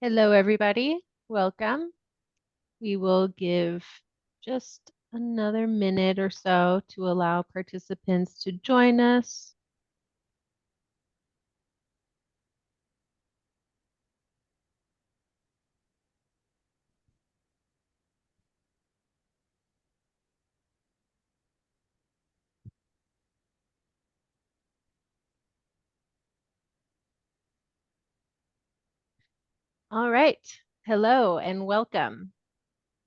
Hello, everybody. Welcome. We will give just another minute or so to allow participants to join us. All right. Hello and welcome.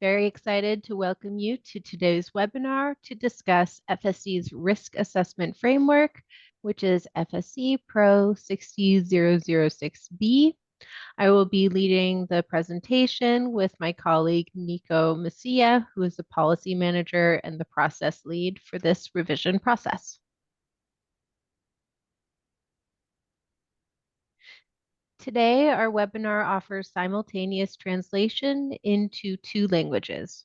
Very excited to welcome you to today's webinar to discuss FSC's Risk Assessment Framework, which is FSC PRO-60-006b. I will be leading the presentation with my colleague Nico Messia, who is the policy manager and the process lead for this revision process. Today, our webinar offers simultaneous translation into 2 languages.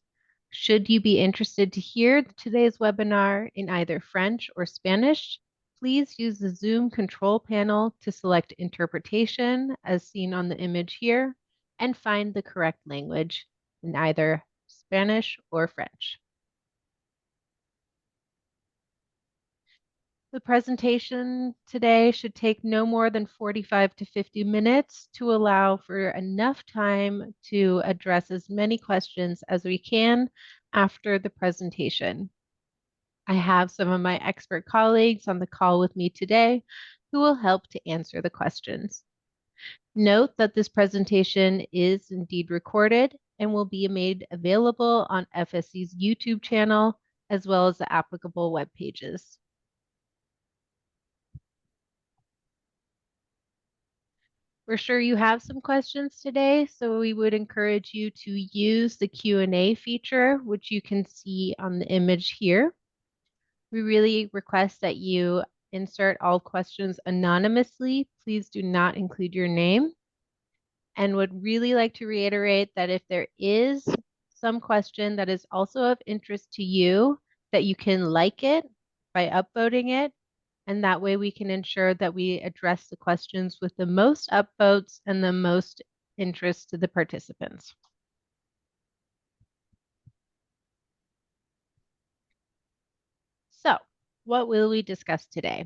Should you be interested to hear today's webinar in either French or Spanish, please use the Zoom control panel to select interpretation as seen on the image here and find the correct language in either Spanish or French. The presentation today should take no more than 45 to 50 minutes to allow for enough time to address as many questions as we can after the presentation. I have some of my expert colleagues on the call with me today who will help to answer the questions. Note that this presentation is indeed recorded and will be made available on FSC's YouTube channel as well as the applicable web pages. We're sure you have some questions today, so we would encourage you to use the Q&A feature, which you can see on the image here. We really request that you insert all questions anonymously. Please do not include your name. And would really like to reiterate that if there is some question that is also of interest to you, that you can like it by upvoting it. And that way we can ensure that we address the questions with the most upvotes and the most interest to the participants. So, what will we discuss today?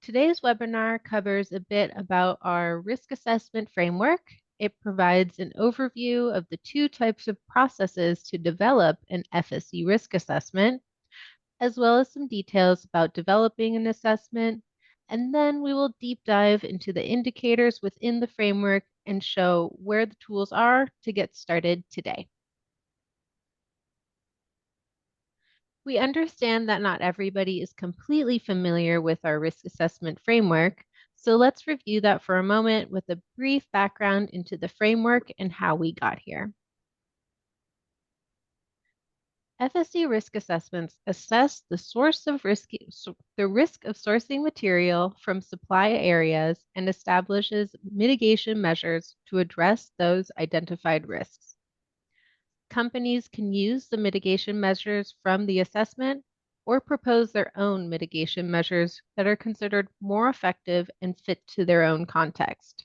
Today's webinar covers a bit about our risk assessment framework. It provides an overview of the 2 types of processes to develop an FSC risk assessment, as well as some details about developing an assessment, and then we will deep dive into the indicators within the framework and show where the tools are to get started today. We understand that not everybody is completely familiar with our risk assessment framework, so let's review that for a moment with a brief background into the framework and how we got here. FSC risk assessments assess the risk of sourcing material from supply areas and establishes mitigation measures to address those identified risks. Companies can use the mitigation measures from the assessment or propose their own mitigation measures that are considered more effective and fit to their own context.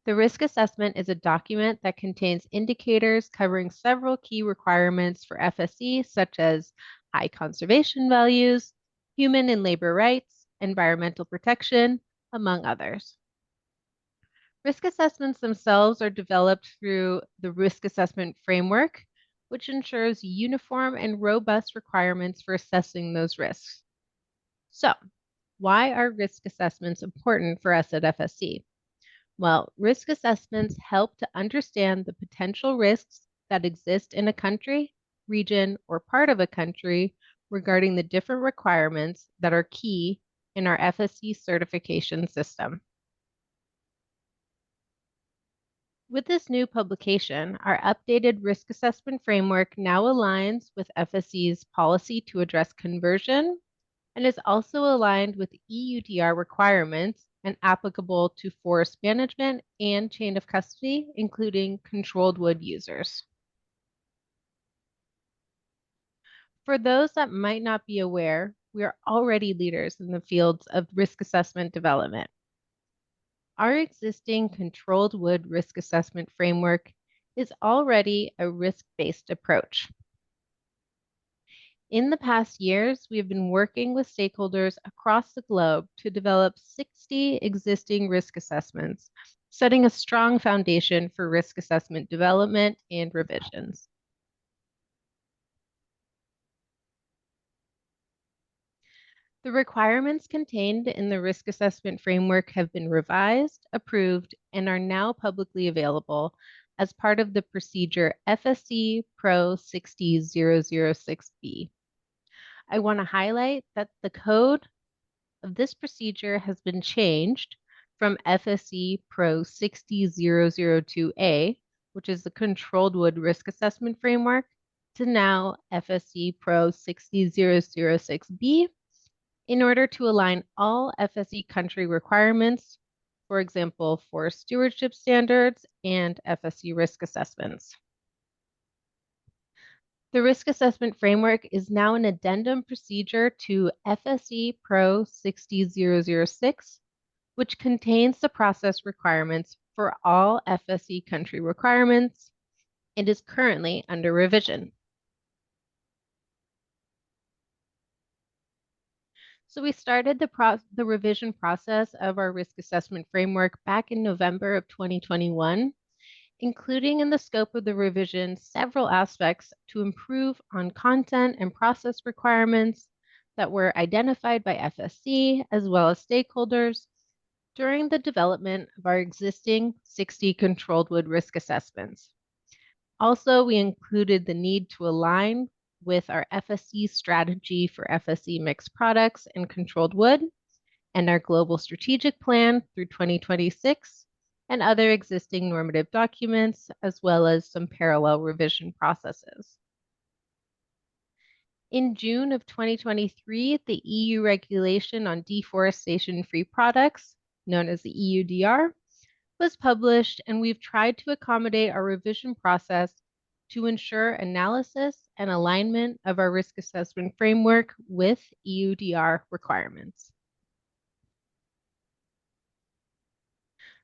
The risk assessment is a document that contains indicators covering several key requirements for FSC, such as high conservation values, human and labor rights, environmental protection, among others. Risk assessments themselves are developed through the risk assessment framework, which ensures uniform and robust requirements for assessing those risks. So, why are risk assessments important for us at FSC? Well, risk assessments help to understand the potential risks that exist in a country, region, or part of a country regarding the different requirements that are key in our FSC certification system. With this new publication, our updated risk assessment framework now aligns with FSC's policy to address conversion and is also aligned with EUDR requirements and applicable to forest management and chain of custody, including controlled wood users. For those that might not be aware, we are already leaders in the fields of risk assessment development. Our existing controlled wood risk assessment framework is already a risk-based approach. In the past years, we have been working with stakeholders across the globe to develop 60 existing risk assessments, setting a strong foundation for risk assessment development and revisions. The requirements contained in the risk assessment framework have been revised, approved, and are now publicly available as part of the procedure FSC-PRO-60-006b. I want to highlight that the code of this procedure has been changed from FSC-PRO-60-002a, which is the Controlled Wood Risk Assessment Framework, to now FSC-PRO-60-006b, in order to align all FSC country requirements, for example, forest stewardship standards and FSC risk assessments. The risk assessment framework is now an addendum procedure to FSC-PRO-60-006, which contains the process requirements for all FSC country requirements and is currently under revision. So we started the revision process of our risk assessment framework back in November of 2021, including in the scope of the revision several aspects to improve on content and process requirements that were identified by FSC as well as stakeholders during the development of our existing 60 controlled wood risk assessments. Also, we included the need to align with our FSC strategy for FSC mixed products and controlled wood, and our global strategic plan through 2026, and other existing normative documents, as well as some parallel revision processes. In June of 2023, the EU regulation on deforestation-free products, known as the EUDR, was published, and we've tried to accommodate our revision process to ensure analysis and alignment of our risk assessment framework with EUDR requirements.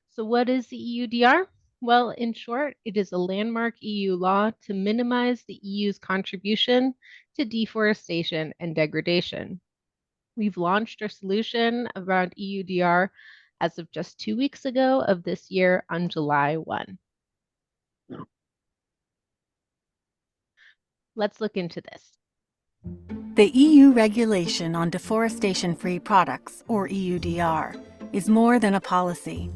So what is the EUDR? Well, in short, it is a landmark EU law to minimize the EU's contribution to deforestation and degradation. We've launched our solution around EUDR as of just 2 weeks ago of this year on July 1. Let's look into this. The EU regulation on deforestation-free products, or EUDR, is more than a policy.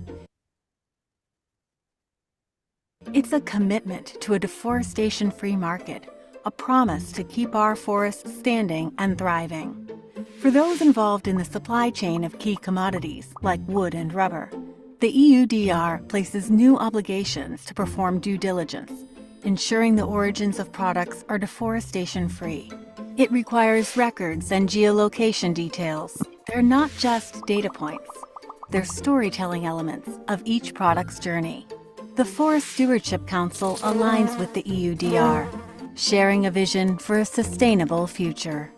It's a commitment to a deforestation-free market, a promise to keep our forests standing and thriving. For those involved in the supply chain of key commodities, like wood and rubber, the EUDR places new obligations to perform due diligence, ensuring the origins of products are deforestation-free. It requires records and geolocation details. They're not just data points. They're storytelling elements of each product's journey. The Forest Stewardship Council aligns with the EUDR, sharing a vision for a sustainable future.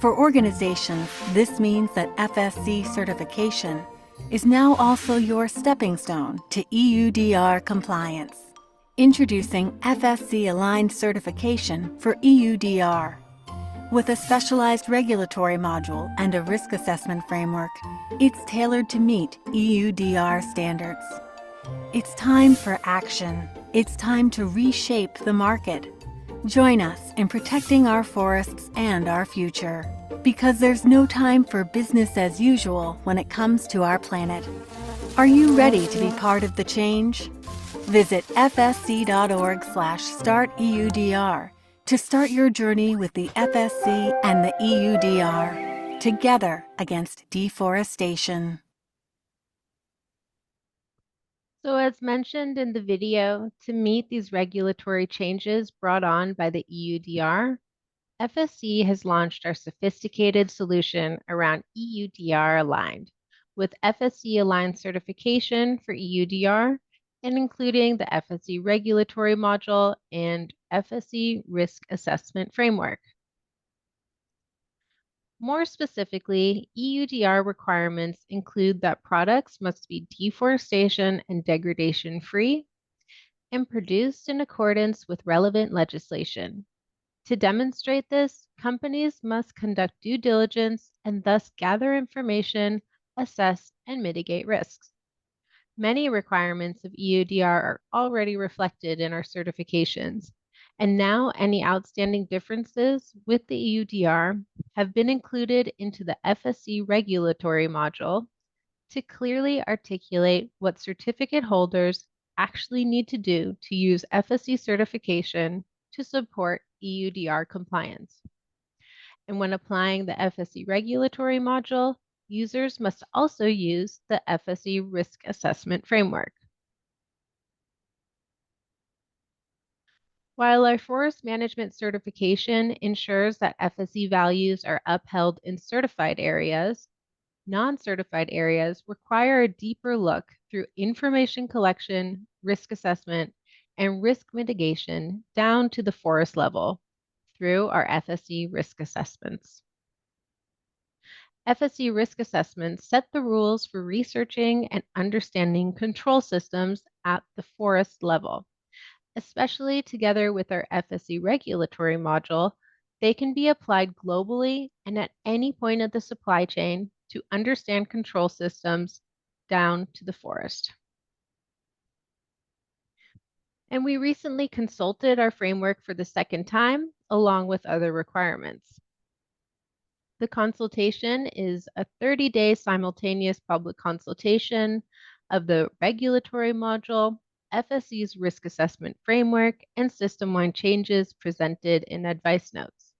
For organizations, this means that FSC Certification is now also your stepping stone to EUDR compliance. Introducing FSC Aligned Certification for EUDR. With a specialized regulatory module and a risk assessment framework, it's tailored to meet EUDR standards. It's time for action. It's time to reshape the market. Join us in protecting our forests and our future, because there's no time for business as usual when it comes to our planet. Are you ready to be part of the change? Visit fsc.org/starteudr to start your journey with the FSC and the EUDR, together against deforestation. So as mentioned in the video, to meet these regulatory changes brought on by the EUDR, FSC has launched our sophisticated solution around EUDR Aligned, with FSC Aligned Certification for EUDR, and including the FSC Regulatory Module and FSC Risk Assessment Framework. More specifically, EUDR requirements include that products must be deforestation and degradation free and produced in accordance with relevant legislation. To demonstrate this, companies must conduct due diligence and thus gather information, assess, and mitigate risks. Many requirements of EUDR are already reflected in our certifications, and now any outstanding differences with the EUDR have been included into the FSC regulatory module to clearly articulate what certificate holders actually need to do to use FSC certification to support EUDR compliance. And when applying the FSC regulatory module, users must also use the FSC Risk Assessment framework. While our forest management certification ensures that FSC values are upheld in certified areas, non-certified areas require a deeper look through information collection, risk assessment, and risk mitigation down to the forest level through our FSC risk assessments. FSC risk assessments set the rules for researching and understanding control systems at the forest level. Especially together with our FSC regulatory module, they can be applied globally and at any point of the supply chain to understand control systems down to the forest. And we recently consulted our framework for the second time, along with other requirements. The consultation is a 30-day simultaneous public consultation of the regulatory module, FSC's risk assessment framework, and system-wide changes presented in advice notes.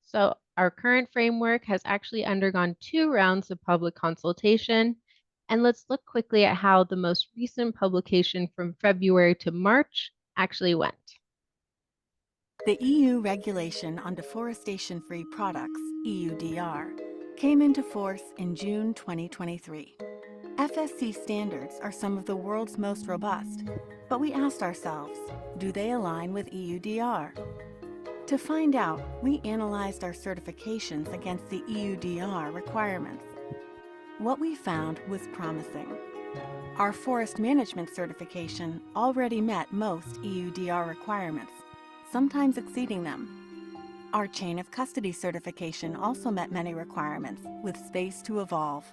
So our current framework has actually undergone 2 rounds of public consultation, and let's look quickly at how the most recent publication from February to March actually went. The EU Regulation on Deforestation-Free Products, EUDR, came into force in June 2023. FSC standards are some of the world's most robust, but we asked ourselves, do they align with EUDR? To find out, we analyzed our certifications against the EUDR requirements. What we found was promising. Our forest management certification already met most EUDR requirements, sometimes exceeding them. Our chain of custody certification also met many requirements, with space to evolve.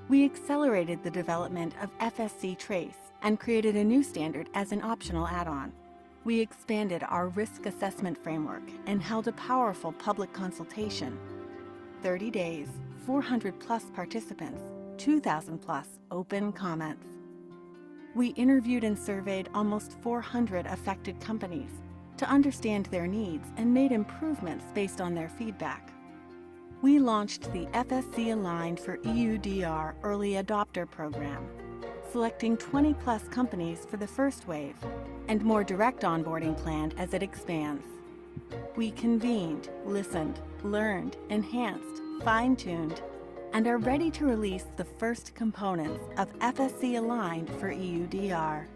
We accelerated the development of FSC Trace and created a new standard as an optional add-on. We expanded our risk assessment framework and held a powerful public consultation. 30 days, 400+ participants, 2,000+ open comments. We interviewed and surveyed almost 400 affected companies to understand their needs and made improvements based on their feedback. We launched the FSC Aligned for EUDR Early Adopter Program, selecting 20+ companies for the first wave, and more direct onboarding planned as it expands. We convened, listened, learned, enhanced, fine-tuned, and are ready to release the first components of FSC Aligned for EUDR.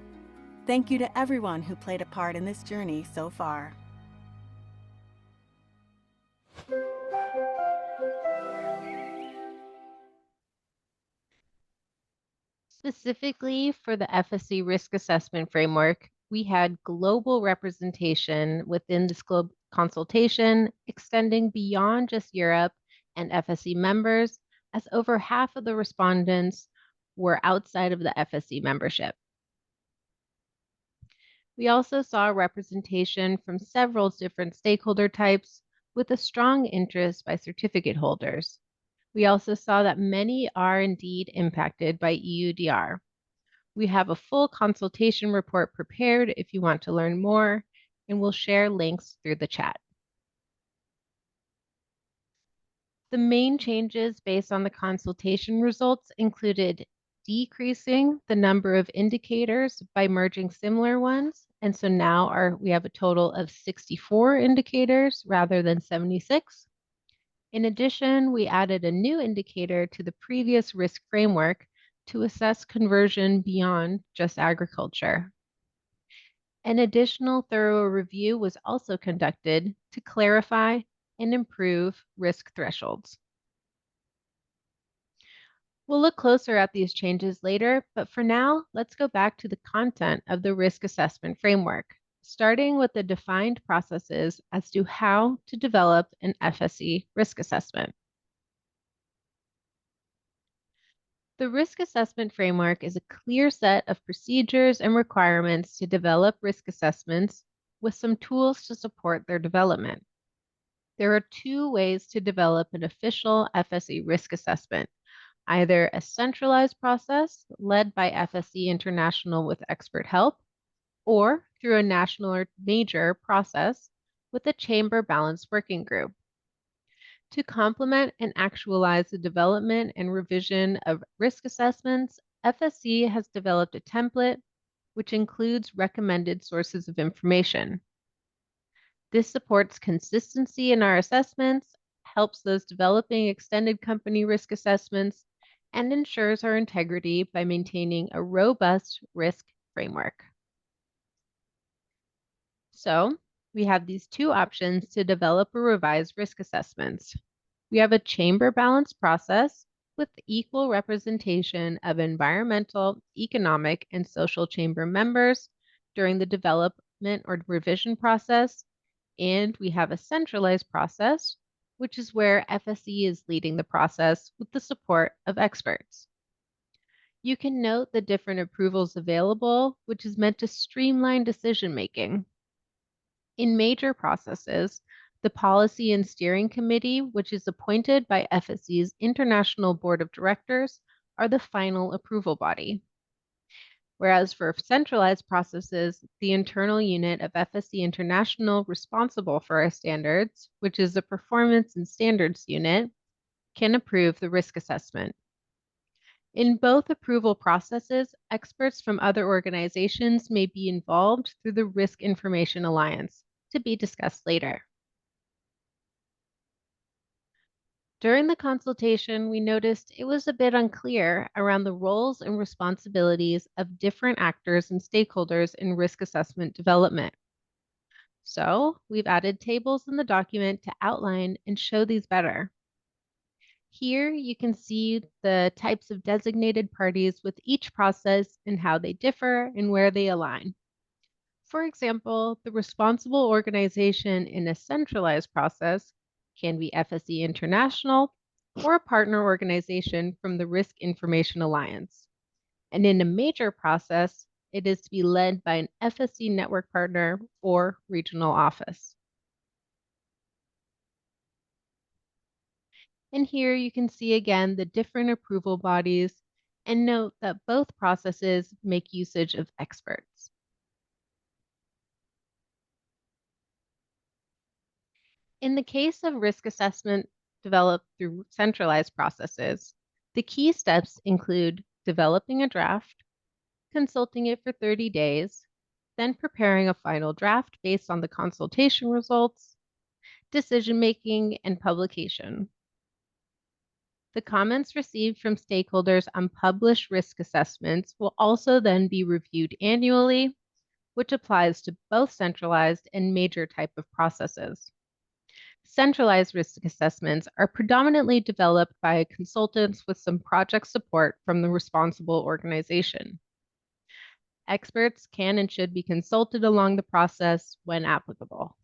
Thank you to everyone who played a part in this journey so far. Specifically for the FSC risk assessment framework, we had global representation within this consultation extending beyond just Europe and FSC members, as over half of the respondents were outside of the FSC membership. We also saw representation from several different stakeholder types with a strong interest by certificate holders. We also saw that many are indeed impacted by EUDR. We have a full consultation report prepared if you want to learn more, and we'll share links through the chat. The main changes based on the consultation results included decreasing the number of indicators by merging similar ones. And so now we have a total of 64 indicators rather than 76. In addition, we added a new indicator to the previous risk framework to assess conversion beyond just agriculture. An additional thorough review was also conducted to clarify and improve risk thresholds. We'll look closer at these changes later, but for now, let's go back to the content of the risk assessment framework, starting with the defined processes as to how to develop an FSC risk assessment. The risk assessment framework is a clear set of procedures and requirements to develop risk assessments with some tools to support their development. There are two ways to develop an official FSC risk assessment, either a centralized process led by FSC International with expert help, or through a national or major process with a chamber balance working group. To complement and actualize the development and revision of risk assessments, FSC has developed a template which includes recommended sources of information. This supports consistency in our assessments, helps those developing extended company risk assessments, and ensures our integrity by maintaining a robust risk framework. So, we have these two options to develop or revise risk assessments. We have a chamber balance process with equal representation of environmental, economic, and social chamber members during the development or revision process. And we have a centralized process, which is where FSC is leading the process with the support of experts. You can note the different approvals available, which is meant to streamline decision-making. In major processes, the Policy and Steering Committee, which is appointed by FSC's International Board of Directors, are the final approval body. Whereas for centralized processes, the internal unit of FSC International responsible for our standards, which is the Performance and Standards Unit, can approve the risk assessment. In both approval processes, experts from other organizations may be involved through the Risk Information Alliance, to be discussed later. During the consultation, we noticed it was a bit unclear around the roles and responsibilities of different actors and stakeholders in risk assessment development. So we've added tables in the document to outline and show these better. Here you can see the types of designated parties with each process and how they differ and where they align. For example, the responsible organization in a centralized process can be FSC International or a partner organization from the Risk Information Alliance. And in a major process, it is to be led by an FSC network partner or regional office. And here you can see again the different approval bodies and note that both processes make usage of experts. In the case of risk assessment developed through centralized processes, the key steps include developing a draft, consulting it for 30 days, then preparing a final draft based on the consultation results, decision-making, and publication. The comments received from stakeholders on published risk assessments will also then be reviewed annually, which applies to both centralized and major type of processes. Centralized risk assessments are predominantly developed by consultants with some project support from the responsible organization. Experts can and should be consulted along the process when applicable.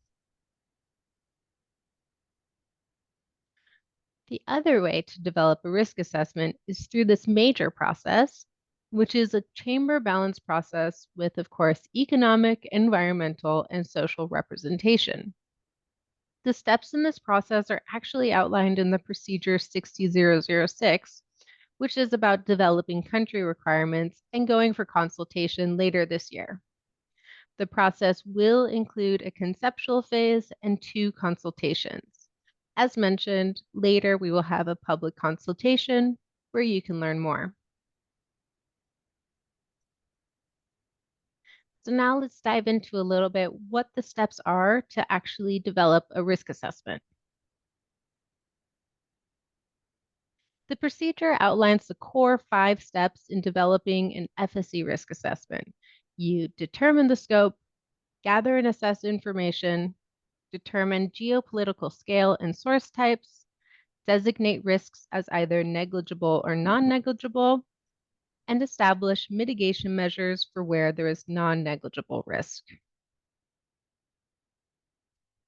The other way to develop a risk assessment is through this major process, which is a chamber balance process with, of course, economic, environmental, and social representation. The steps in this process are actually outlined in the procedure 60-006, which is about developing country requirements and going for consultation later this year. The process will include a conceptual phase and 2 consultations. As mentioned, later we will have a public consultation where you can learn more. So now let's dive into a little bit what the steps are to actually develop a risk assessment. The procedure outlines the core 5 steps in developing an FSC risk assessment. You determine the scope, gather and assess information, determine geopolitical scale and source types, designate risks as either negligible or non-negligible, and establish mitigation measures for where there is non-negligible risk.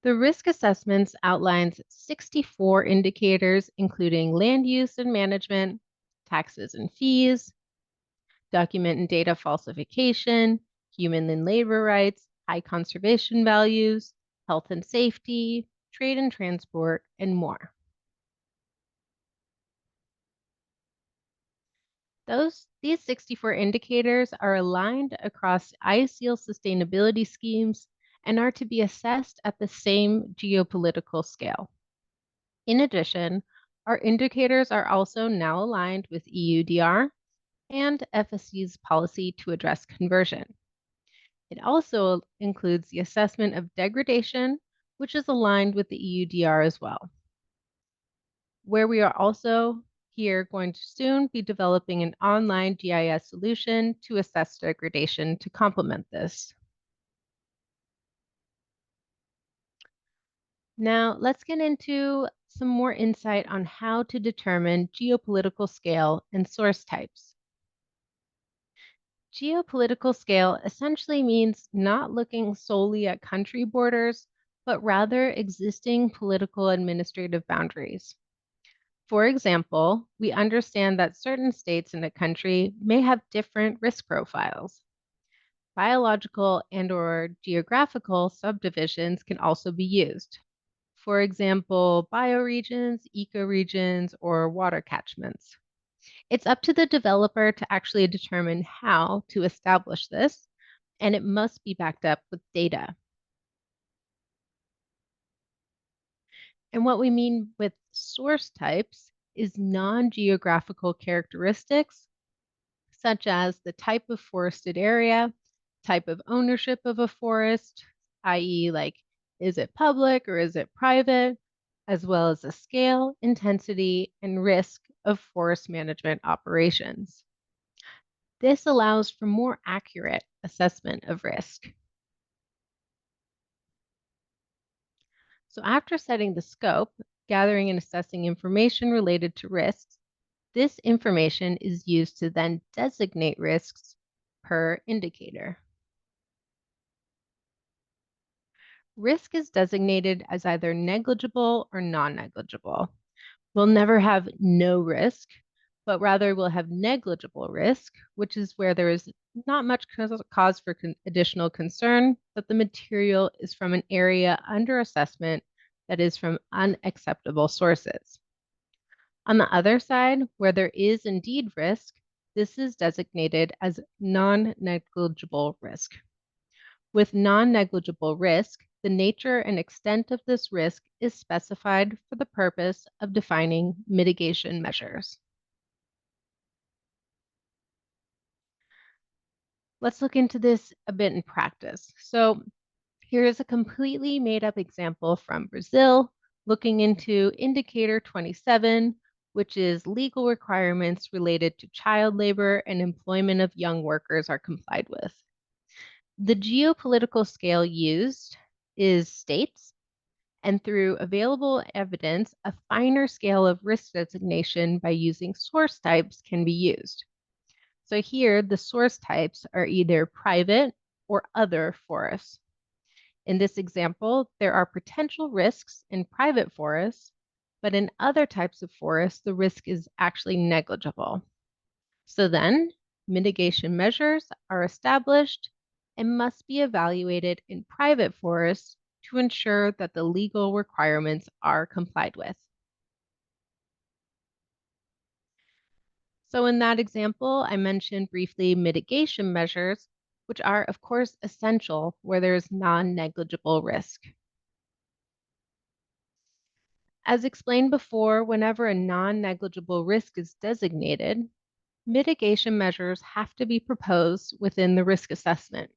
The risk assessments outlines 64 indicators, including land use and management, taxes and fees, document and data falsification, human and labor rights, high conservation values, health and safety, trade and transport, and more. These 64 indicators are aligned across ICL sustainability schemes and are to be assessed at the same geopolitical scale. In addition, our indicators are also now aligned with EUDR and FSC's policy to address conversion. It also includes the assessment of degradation, which is aligned with the EUDR as well, where we are also here going to soon be developing an online GIS solution to assess degradation to complement this. Now, let's get into some more insight on how to determine geopolitical scale and source types. Geopolitical scale essentially means not looking solely at country borders, but rather existing political administrative boundaries. For example, we understand that certain states in a country may have different risk profiles. Biological and/or geographical subdivisions can also be used. For example, bioregions, ecoregions, or water catchments. It's up to the developer to actually determine how to establish this, and it must be backed up with data. And what we mean with source types is non-geographical characteristics, such as the type of forested area, type of ownership of a forest, i.e. like, is it public or is it private, as well as the scale, intensity, and risk of forest management operations. This allows for more accurate assessment of risk. So after setting the scope, gathering and assessing information related to risks, this information is used to then designate risks per indicator. Risk is designated as either negligible or non-negligible. We'll never have no risk, but rather we'll have negligible risk, which is where there is not much cause for additional concern, but the material is from an area under assessment that is from unacceptable sources. On the other side, where there is indeed risk, this is designated as non-negligible risk. With non-negligible risk, the nature and extent of this risk is specified for the purpose of defining mitigation measures. Let's look into this a bit in practice. So here is a completely made up example from Brazil, looking into indicator 27, which is legal requirements related to child labor and employment of young workers are complied with. The geopolitical scale used is states, and through available evidence, a finer scale of risk designation by using source types can be used. So here, the source types are either private or other forests. In this example, there are potential risks in private forests, but in other types of forests, the risk is actually negligible. So then, mitigation measures are established and must be evaluated in private forests to ensure that the legal requirements are complied with. So in that example, I mentioned briefly mitigation measures, which are, of course, essential where there is non-negligible risk. As explained before, whenever a non-negligible risk is designated, mitigation measures have to be proposed within the risk assessment.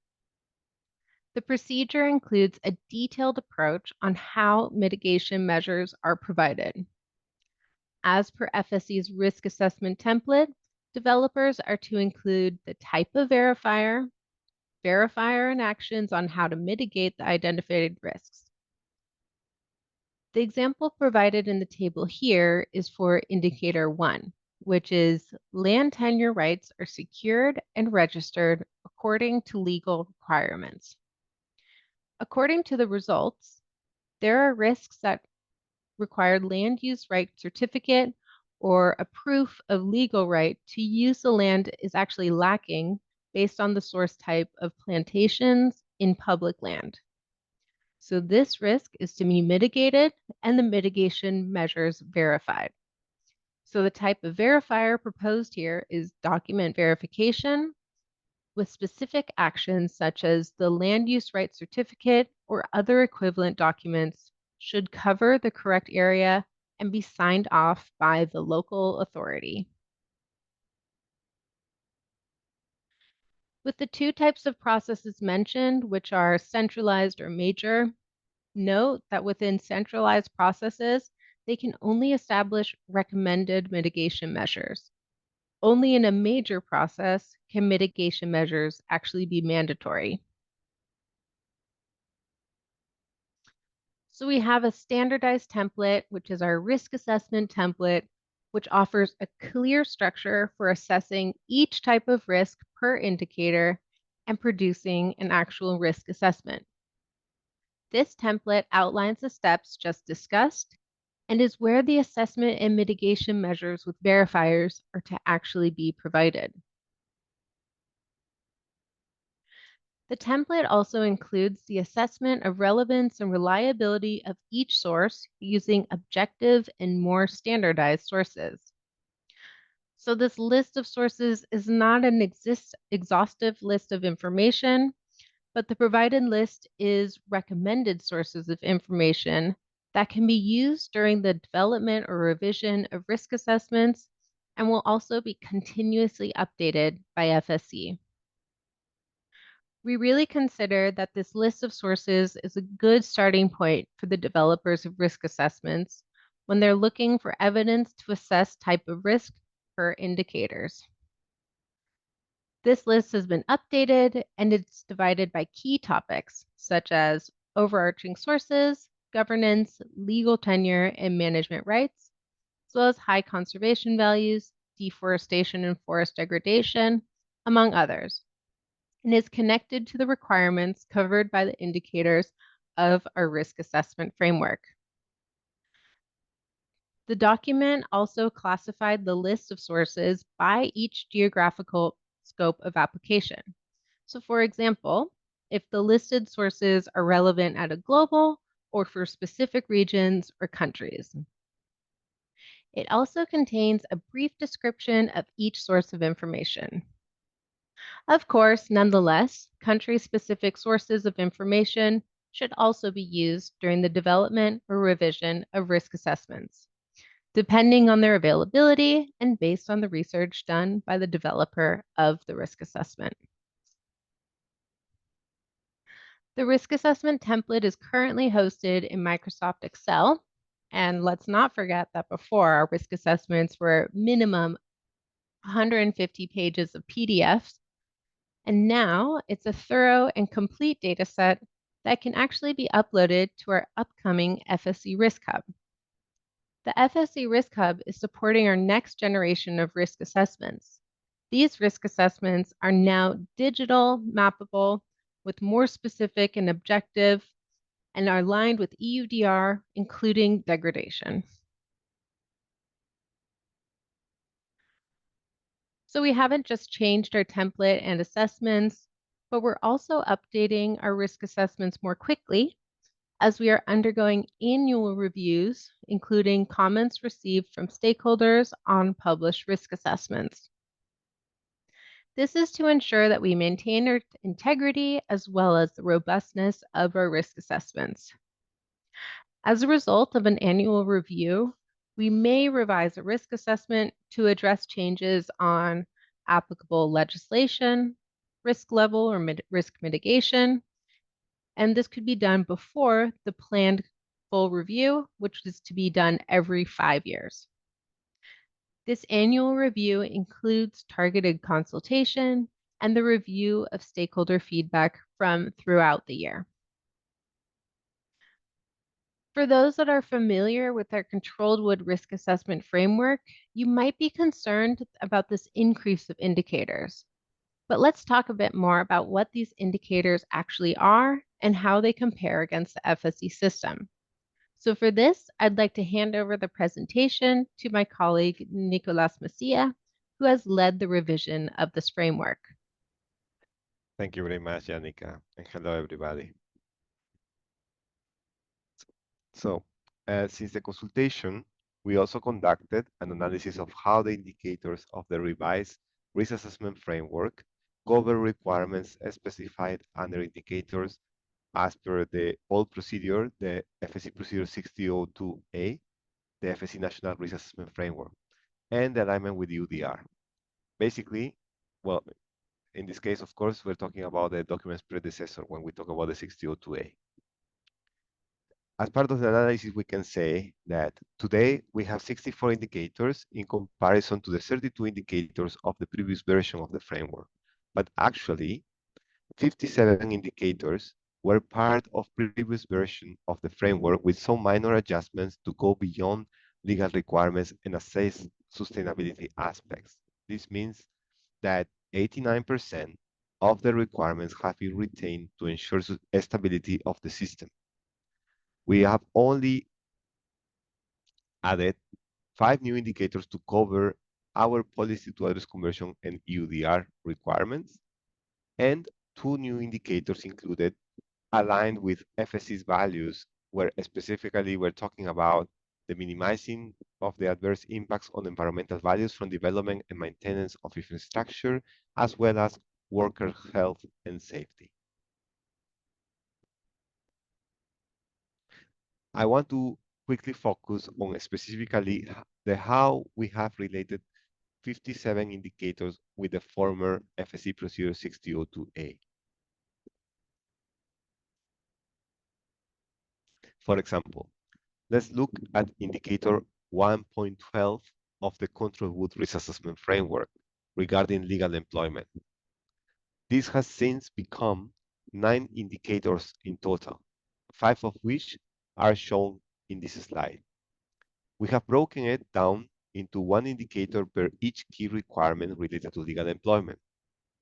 The procedure includes a detailed approach on how mitigation measures are provided. As per FSC's risk assessment template, developers are to include the type of verifier and actions on how to mitigate the identified risks. The example provided in the table here is for indicator 1, which is land tenure rights are secured and registered according to legal requirements. According to the results, there are risks that require land use right certificate or a proof of legal right to use the land is actually lacking based on the source type of plantations in public land. So this risk is to be mitigated and the mitigation measures verified. So the type of verifier proposed here is document verification with specific actions such as the land use right certificate or other equivalent documents should cover the correct area and be signed off by the local authority. With the two types of processes mentioned, which are centralized or major, note that within centralized processes, they can only establish recommended mitigation measures. Only in a major process can mitigation measures actually be mandatory. So we have a standardized template, which is our risk assessment template, which offers a clear structure for assessing each type of risk per indicator and producing an actual risk assessment. This template outlines the steps just discussed and is where the assessment and mitigation measures with verifiers are to actually be provided. The template also includes the assessment of relevance and reliability of each source using objective and more standardized sources. So this list of sources is not an exhaustive list of information, but the provided list is recommended sources of information that can be used during the development or revision of risk assessments and will also be continuously updated by FSC. We really consider that this list of sources is a good starting point for the developers of risk assessments when they're looking for evidence to assess type of risk per indicators. This list has been updated and it's divided by key topics such as overarching sources, governance, legal tenure, and management rights, as well as high conservation values, deforestation and forest degradation, among others, and is connected to the requirements covered by the indicators of our risk assessment framework. The document also classified the list of sources by each geographical scope of application. So for example, if the listed sources are relevant at a global or for specific regions or countries. It also contains a brief description of each source of information. Of course, nonetheless, country-specific sources of information should also be used during the development or revision of risk assessments, depending on their availability and based on the research done by the developer of the risk assessment. The risk assessment template is currently hosted in Microsoft Excel. And let's not forget that before, our risk assessments were minimum 150 pages of PDFs. And now it's a thorough and complete data set that can actually be uploaded to our upcoming FSC Risk Hub. The FSC Risk Hub is supporting our next generation of risk assessments. These risk assessments are now digital, mappable, with more specific and objective, and are aligned with EUDR, including degradation. So we haven't just changed our template and assessments, but we're also updating our risk assessments more quickly as we are undergoing annual reviews, including comments received from stakeholders on published risk assessments. This is to ensure that we maintain our integrity as well as the robustness of our risk assessments. As a result of an annual review, we may revise a risk assessment to address changes on applicable legislation, risk level or risk mitigation, and this could be done before the planned full review, which is to be done every 5 years. This annual review includes targeted consultation and the review of stakeholder feedback from throughout the year. For those that are familiar with our controlled wood risk assessment framework, you might be concerned about this increase of indicators. But let's talk a bit more about what these indicators actually are and how they compare against the FSC system. So for this, I'd like to hand over the presentation to my colleague, Nicolas Macia, who has led the revision of this framework. Thank you very much, Janica, and hello, everybody. So, since the consultation, we also conducted an analysis of how the indicators of the revised risk assessment framework cover requirements specified under indicators as per the old procedure, the FSC Procedure 60-006b, the FSC National Risk Assessment Framework, and the alignment with EUDR. Basically, well, in this case, of course, we're talking about the document's predecessor when we talk about the 60-006a. As part of the analysis, we can say that today we have 64 indicators in comparison to the 32 indicators of the previous version of the framework. But actually, 57 indicators were part of previous version of the framework with some minor adjustments to go beyond legal requirements and assess sustainability aspects. This means that 89% of the requirements have been retained to ensure stability of the system. We have only added 5 new indicators to cover our policy to address conversion and EUDR requirements, and 2 new indicators included aligned with FSC's values, where specifically we're talking about the minimizing of the adverse impacts on environmental values from development and maintenance of infrastructure, as well as worker health and safety. I want to quickly focus on specifically how we have related 57 indicators with the former FSC Procedure 60-006a. For example, let's look at indicator 1.12 of the Controlled Wood Risk Assessment Framework regarding legal employment. This has since become 9 indicators in total, 5 of which are shown in this slide. We have broken it down into 1 indicator per each key requirement related to legal employment.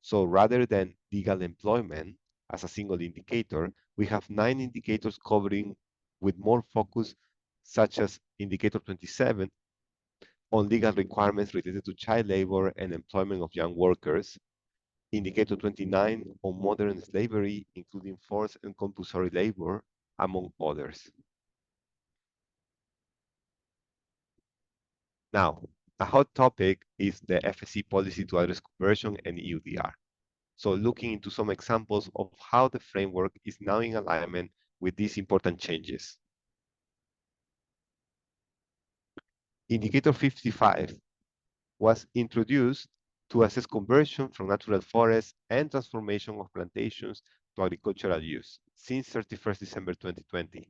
So rather than legal employment as a single indicator, we have 9 indicators covering with more focus, such as indicator 27 on legal requirements related to child labor and employment of young workers, indicator 29 on modern slavery, including forced and compulsory labor, among others. Now, a hot topic is the FSC policy to address conversion and EUDR. So looking into some examples of how the framework is now in alignment with these important changes. Indicator 55 was introduced to assess conversion from natural forests and transformation of plantations to agricultural use since 31st December 2020.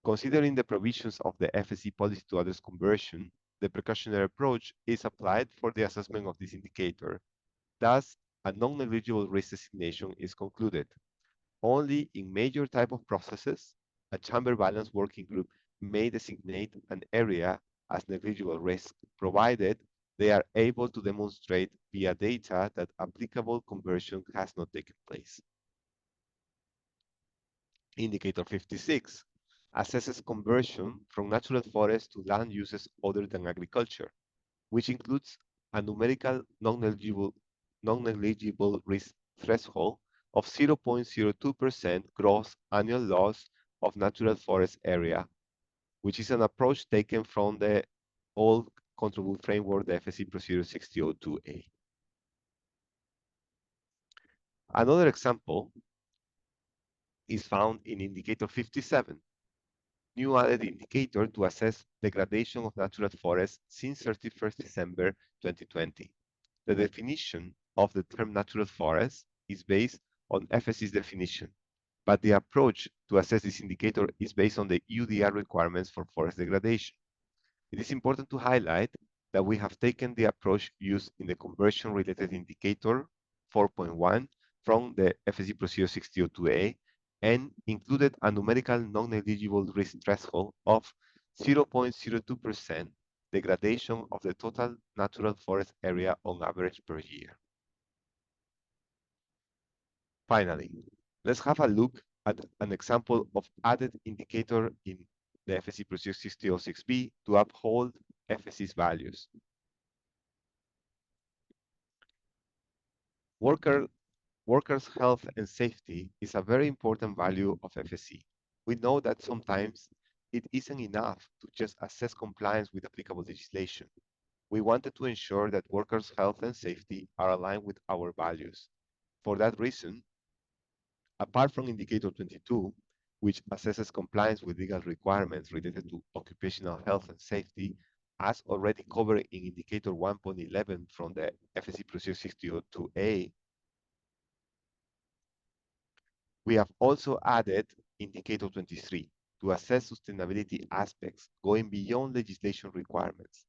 Considering the provisions of the FSC policy to address conversion, the precautionary approach is applied for the assessment of this indicator. Thus, a non-negligible risk designation is concluded. Only in major type of processes, a chamber balance working group may designate an area as negligible risk, provided they are able to demonstrate via data that applicable conversion has not taken place. Indicator 56 assesses conversion from natural forests to land uses other than agriculture, which includes a numerical non-negligible risk threshold of 0.02% gross annual loss of natural forest area, which is an approach taken from the old controlled wood framework, the FSC Procedure 60-006a. Another example is found in indicator 57, new added indicator to assess degradation of natural forests since 31st December 2020. The definition of the term natural forest is based on FSC's definition, but the approach to assess this indicator is based on the EUDR requirements for forest degradation. It is important to highlight that we have taken the approach used in the conversion-related indicator 4.1 from the FSC Procedure 60-006a and included a numerical non-negligible risk threshold of 0.02% degradation of the total natural forest area on average per year. Finally, let's have a look at an example of added indicator in the FSC-PRO-60-006b to uphold FSC's values. Workers' health and safety is a very important value of FSC. We know that sometimes it isn't enough to just assess compliance with applicable legislation. We wanted to ensure that workers' health and safety are aligned with our values. For that reason, apart from Indicator 22, which assesses compliance with legal requirements related to occupational health and safety, as already covered in Indicator 1.11 from the FSC Procedure 6002A, we have also added Indicator 23 to assess sustainability aspects going beyond legislation requirements.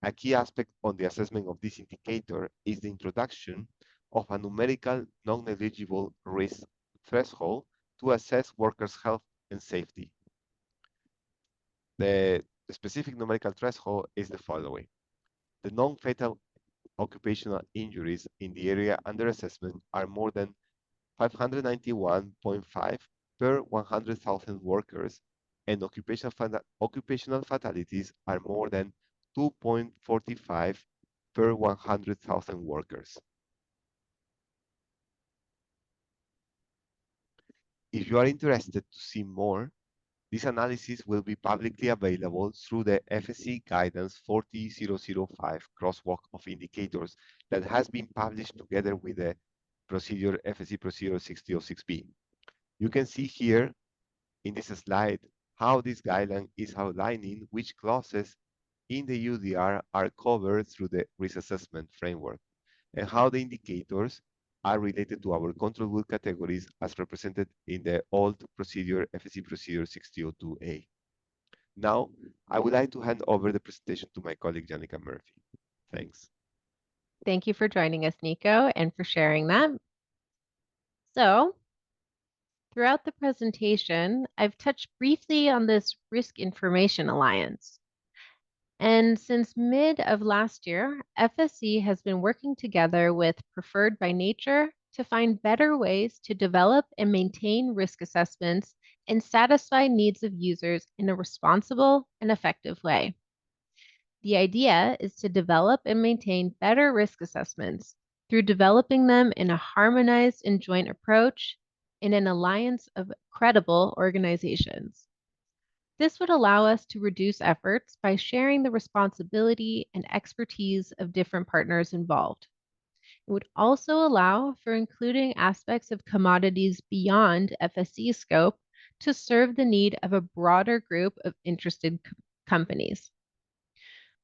A key aspect on the assessment of this indicator is the introduction of a numerical non-negligible risk threshold to assess workers' health and safety. The specific numerical threshold is the following. The non-fatal occupational injuries in the area under assessment are more than 591.5 per 100,000 workers, and occupational fatalities are more than 2.45 per 100,000 workers. If you are interested to see more, this analysis will be publicly available through the FSC Guidance 40005 crosswalk of indicators that has been published together with the procedure FSC Procedure 6006b. You can see here in this slide how this guideline is outlining which clauses in the EUDR are covered through the risk assessment framework and how the indicators are related to our control group categories as represented in the old procedure FSC Procedure 6002A. Now, I would like to hand over the presentation to my colleague, Janica Murphy. Thanks. Thank you for joining us, Nico, and for sharing that. So, throughout the presentation, I've touched briefly on this Risk Information Alliance. And since mid of last year, FSC has been working together with Preferred by Nature to find better ways to develop and maintain risk assessments and satisfy needs of users in a responsible and effective way. The idea is to develop and maintain better risk assessments through developing them in a harmonized and joint approach in an alliance of credible organizations. This would allow us to reduce efforts by sharing the responsibility and expertise of different partners involved. It would also allow for including aspects of commodities beyond FSC scope to serve the need of a broader group of interested companies.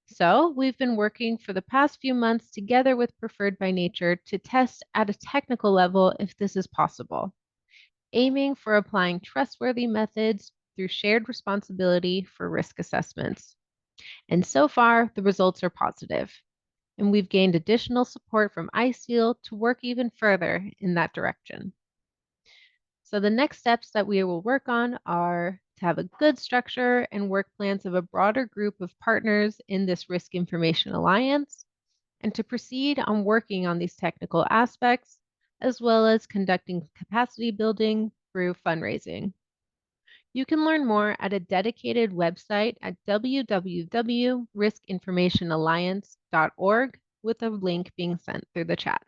So we've been working for the past few months together with Preferred by Nature to test at a technical level if this is possible, aiming for applying trustworthy methods through shared responsibility for risk assessments. And so far, the results are positive, and we've gained additional support from ICEAL to work even further in that direction. So the next steps that we will work on are to have a good structure and work plans of a broader group of partners in this Risk Information Alliance, and to proceed on working on these technical aspects, as well as conducting capacity building through fundraising. You can learn more at a dedicated website at www.riskinformationalliance.org with a link being sent through the chat.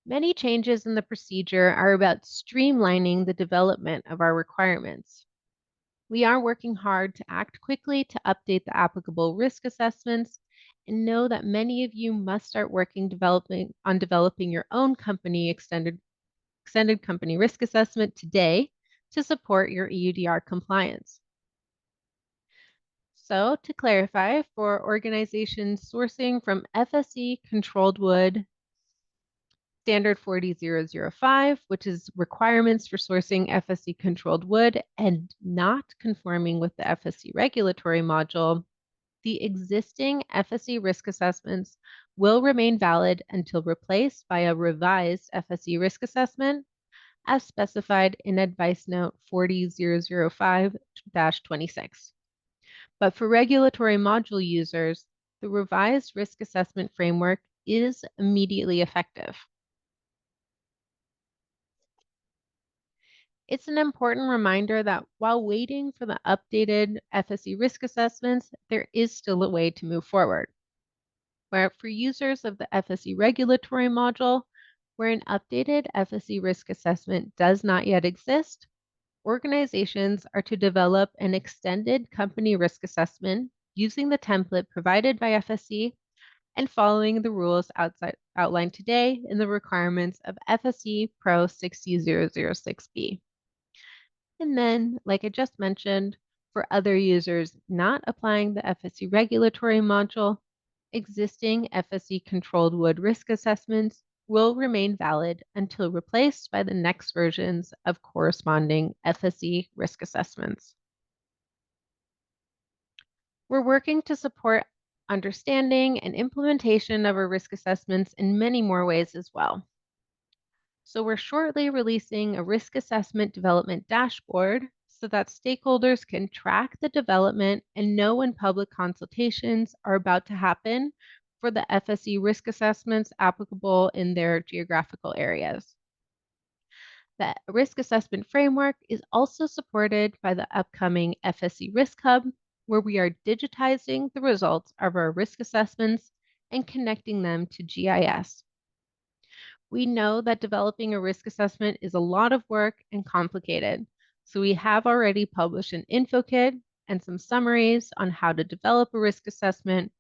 Many changes in the procedure are about streamlining the development of our requirements. We are working hard to act quickly to update the applicable risk assessments and know that many of you must start working on developing your own company extended company risk assessment today to support your EUDR compliance. So to clarify, for organizations sourcing from FSC controlled wood, Standard 40005, which is requirements for sourcing FSC controlled wood and not conforming with the FSC regulatory module, the existing FSC risk assessments will remain valid until replaced by a revised FSC risk assessment as specified in Advice Note 40005-26. But for regulatory module users, the revised risk assessment framework is immediately effective. It's an important reminder that while waiting for the updated FSC risk assessments, there is still a way to move forward. Where for users of the FSC regulatory module, where an updated FSC risk assessment does not yet exist, organizations are to develop an extended company risk assessment using the template provided by FSC and following the rules outlined today in the requirements of FSC-PRO-60-006b. And then, like I just mentioned, for other users not applying the FSC regulatory module, existing FSC controlled wood risk assessments will remain valid until replaced by the next versions of corresponding FSC risk assessments. We're working to support understanding and implementation of our risk assessments in many more ways as well. So we're shortly releasing a risk assessment development dashboard so that stakeholders can track the development and know when public consultations are about to happen for the FSC risk assessments applicable in their geographical areas. The risk assessment framework is also supported by the upcoming FSC Risk Hub, where we are digitizing the results of our risk assessments and connecting them to GIS. We know that developing a risk assessment is a lot of work and complicated, so we have already published an info kit and some summaries on how to develop a risk assessment,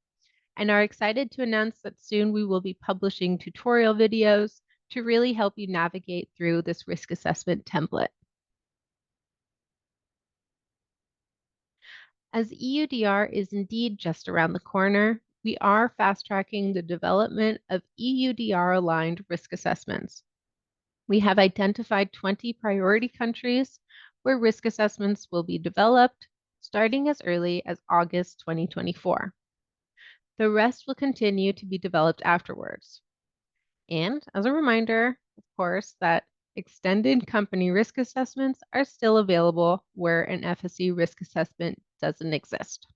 and are excited to announce that soon we will be publishing tutorial videos to really help you navigate through this risk assessment template. As EUDR is indeed just around the corner, we are fast-tracking the development of EUDR-aligned risk assessments. We have identified 20 priority countries where risk assessments will be developed, starting as early as August 2024. The rest will continue to be developed afterwards. And as a reminder, of course, that extended company risk assessments are still available where an FSC risk assessment doesn't exist.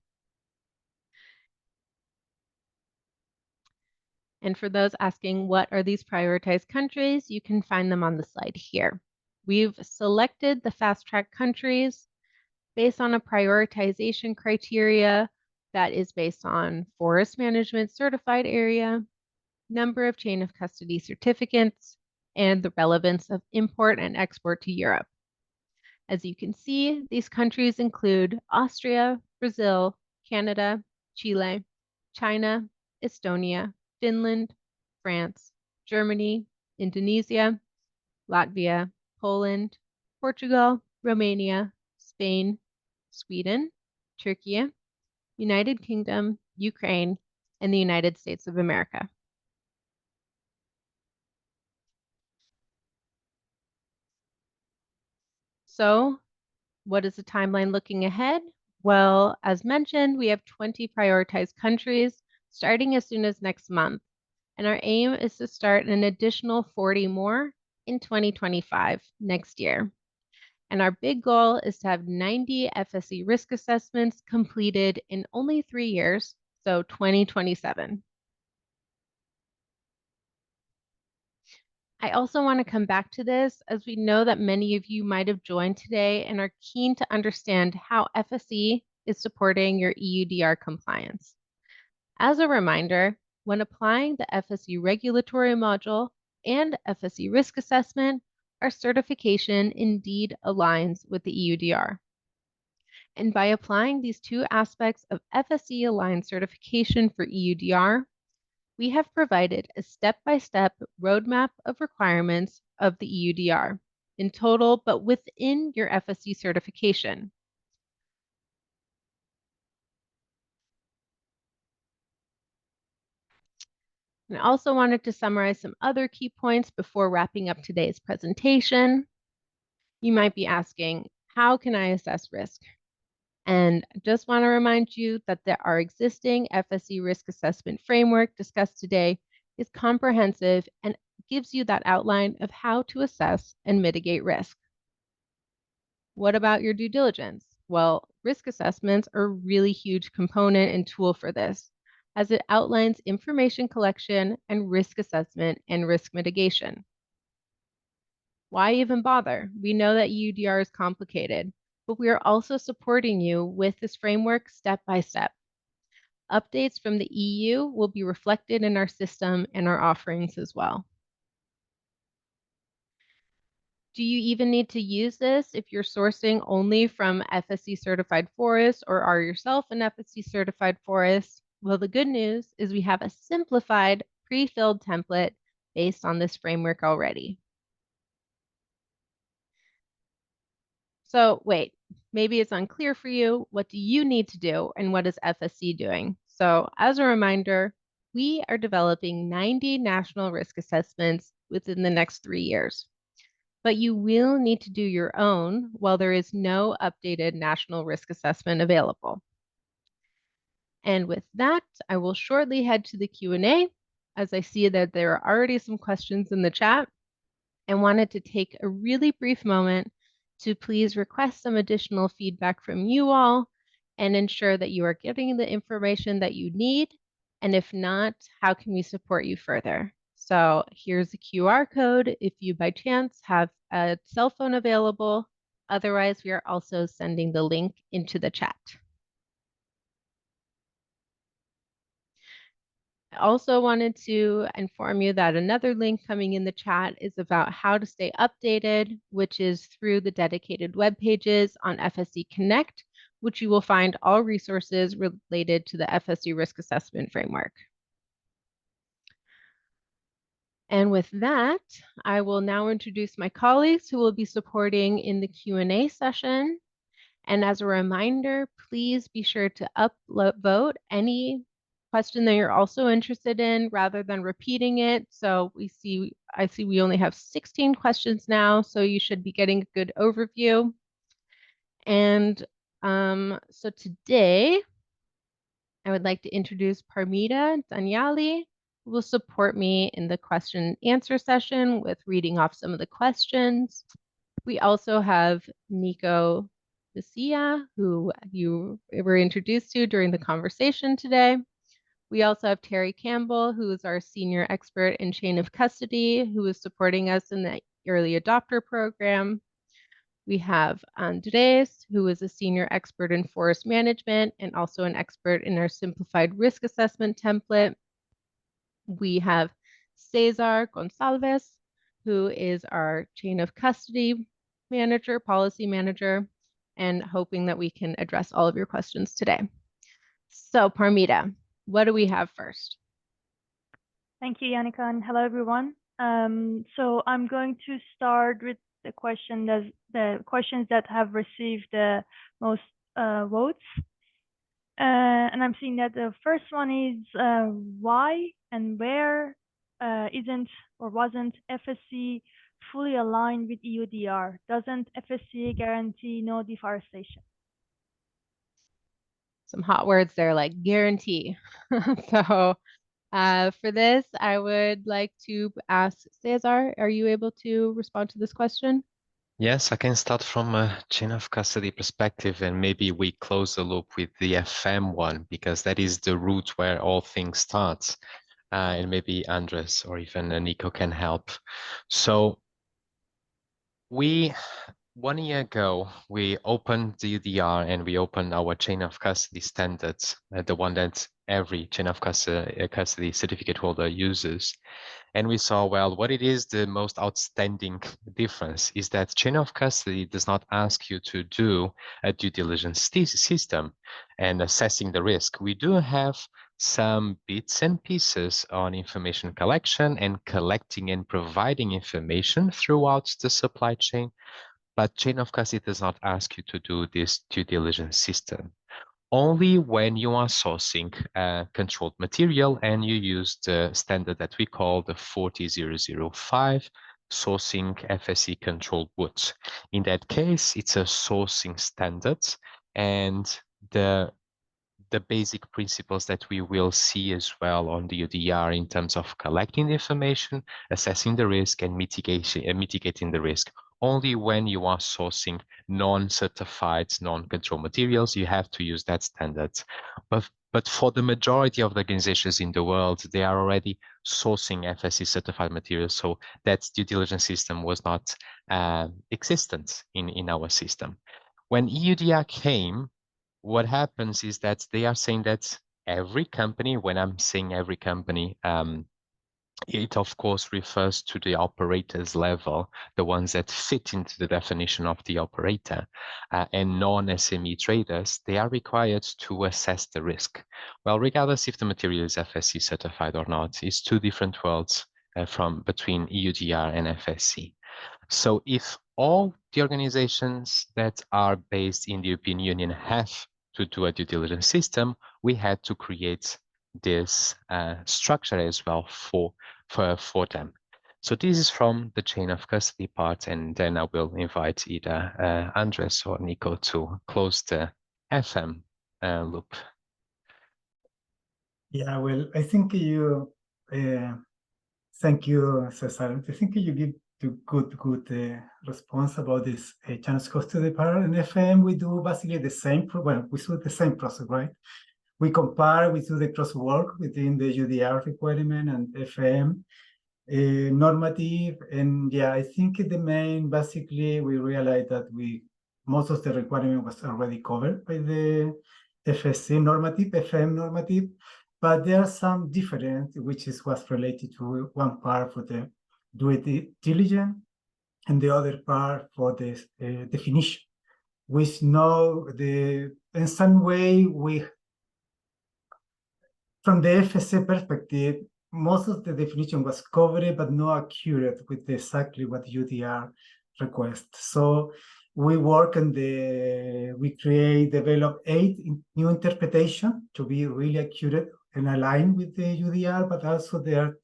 And for those asking what are these prioritized countries, you can find them on the slide here. We've selected the fast-track countries based on a prioritization criteria that is based on forest management certified area, number of chain of custody certificates, and the relevance of import and export to Europe. As you can see, these countries include Austria, Brazil, Canada, Chile, China, Estonia, Finland, France, Germany, Indonesia, Latvia, Poland, Portugal, Romania, Spain, Sweden, Turkey, United Kingdom, Ukraine, and the United States of America. So, what is the timeline looking ahead? Well, as mentioned, we have 20 prioritized countries starting as soon as next month, and our aim is to start an additional 40 more in 2025, next year. And our big goal is to have 90 FSC risk assessments completed in only 3 years, so 2027. I also want to come back to this as we know that many of you might have joined today and are keen to understand how FSC is supporting your EUDR compliance. As a reminder, when applying the FSC regulatory module and FSC risk assessment, our certification indeed aligns with the EUDR. And by applying these two aspects of FSC Aligned Certification for EUDR, we have provided a step-by-step roadmap of requirements of the EUDR in total, but within your FSC certification. And I also wanted to summarize some other key points before wrapping up today's presentation. You might be asking, how can I assess risk? And I just want to remind you that our existing FSC risk assessment framework discussed today is comprehensive and gives you that outline of how to assess and mitigate risk. What about your due diligence? Well, risk assessments are a really huge component and tool for this, as it outlines information collection and risk assessment and risk mitigation. Why even bother? We know that EUDR is complicated, but we are also supporting you with this framework step by step. Updates from the EU will be reflected in our system and our offerings as well. Do you even need to use this if you're sourcing only from FSC certified forests or are yourself an FSC certified forest? Well, the good news is we have a simplified pre-filled template based on this framework already. So wait, maybe it's unclear for you. What do you need to do and what is FSC doing? So as a reminder, we are developing 90 national risk assessments within the next 3 years. But you will need to do your own while there is no updated national risk assessment available. And with that, I will shortly head to the Q&A as I see that there are already some questions in the chat and wanted to take a really brief moment to please request some additional feedback from you all and ensure that you are getting the information that you need. And if not, how can we support you further? So here's a QR code if you by chance have a cell phone available. Otherwise, we are also sending the link into the chat. I also wanted to inform you that another link coming in the chat is about how to stay updated, which is through the dedicated web pages on FSC Connect, which you will find all resources related to the FSC Risk Assessment Framework. And with that, I will now introduce my colleagues who will be supporting in the Q&A session. And as a reminder, please be sure to upvote any question that you're also interested in rather than repeating it. So I see we only have 16 questions now, so you should be getting a good overview. And so today, I would like to introduce Parmita Danyali, who will support me in the question and answer session with reading off some of the questions. We also have Nico Vicia, who you were introduced to during the conversation today. We also have Terry Campbell, who is our senior expert in chain of custody, who is supporting us in the early adopter program. We have Andres, who is a senior expert in forest management and also an expert in our simplified risk assessment template. We have Cesar Gonçalves, who is our chain of custody manager, policy manager, and hoping that we can address all of your questions today. So Parmita, what do we have first? Thank you, Yannicka, and hello, everyone. So I'm going to start with the questions that have received the most votes. And I'm seeing that the first one is why and where isn't or wasn't FSC fully aligned with EUDR? Doesn't FSC guarantee no deforestation? Some hot words there like guarantee. So for this, I would like to ask Cesar, are you able to respond to this question? Yes, I can start from a chain of custody perspective, and maybe we close the loop with the FM one, because that is the route where all things start. And maybe Andres or even Nico can help. So 1 year ago, we opened the EUDR and we opened our chain of custody standards, the one that every chain of custody certificate holder uses. And we saw, well, what it is the most outstanding difference is that chain of custody does not ask you to do a due diligence system and assessing the risk. We do have some bits and pieces on information collection and collecting and providing information throughout the supply chain, but chain of custody does not ask you to do this due diligence system. Only when you are sourcing controlled material and you use the standard that we call the 40005, sourcing FSC controlled woods. In that case, it's a sourcing standard and the basic principles that we will see as well on the EUDR in terms of collecting the information, assessing the risk, and mitigating the risk. Only when you are sourcing non-certified, non-control materials, you have to use that standard. But for the majority of the organizations in the world, they are already sourcing FSC certified materials, so that due diligence system was not existent in our system. When EUDR came, what happens is that they are saying that every company, when I'm saying every company, it of course refers to the operators level, the ones that fit into the definition of the operator, and non-SME traders, they are required to assess the risk. Well, regardless if the material is FSC certified or not, it's two different worlds between EUDR and FSC. So if all the organizations that are based in the European Union have to do a due diligence system, we had to create this structure as well for them. So this is from the chain of custody part, and then I will invite either Andres or Nico to close the FM loop. Yeah, well, I think you, thank you, Cesar. I think you give the good response about this chain of custody part. In FM, we do basically the same, we do the same process, right? We compare, we do the cross work within the EUDR requirement and FM normative. And yeah, I think the main, basically, we realized that most of the requirement was already covered by the FSC normative, FM normative, but there are some different, which was related to one part for the due diligence and the other part for the definition, which now in some way from the FSC perspective, most of the definition was covered, but not accurate with exactly what EUDR requests. So we work on develop 8 new interpretation to be really accurate and aligned with the EUDR, but also there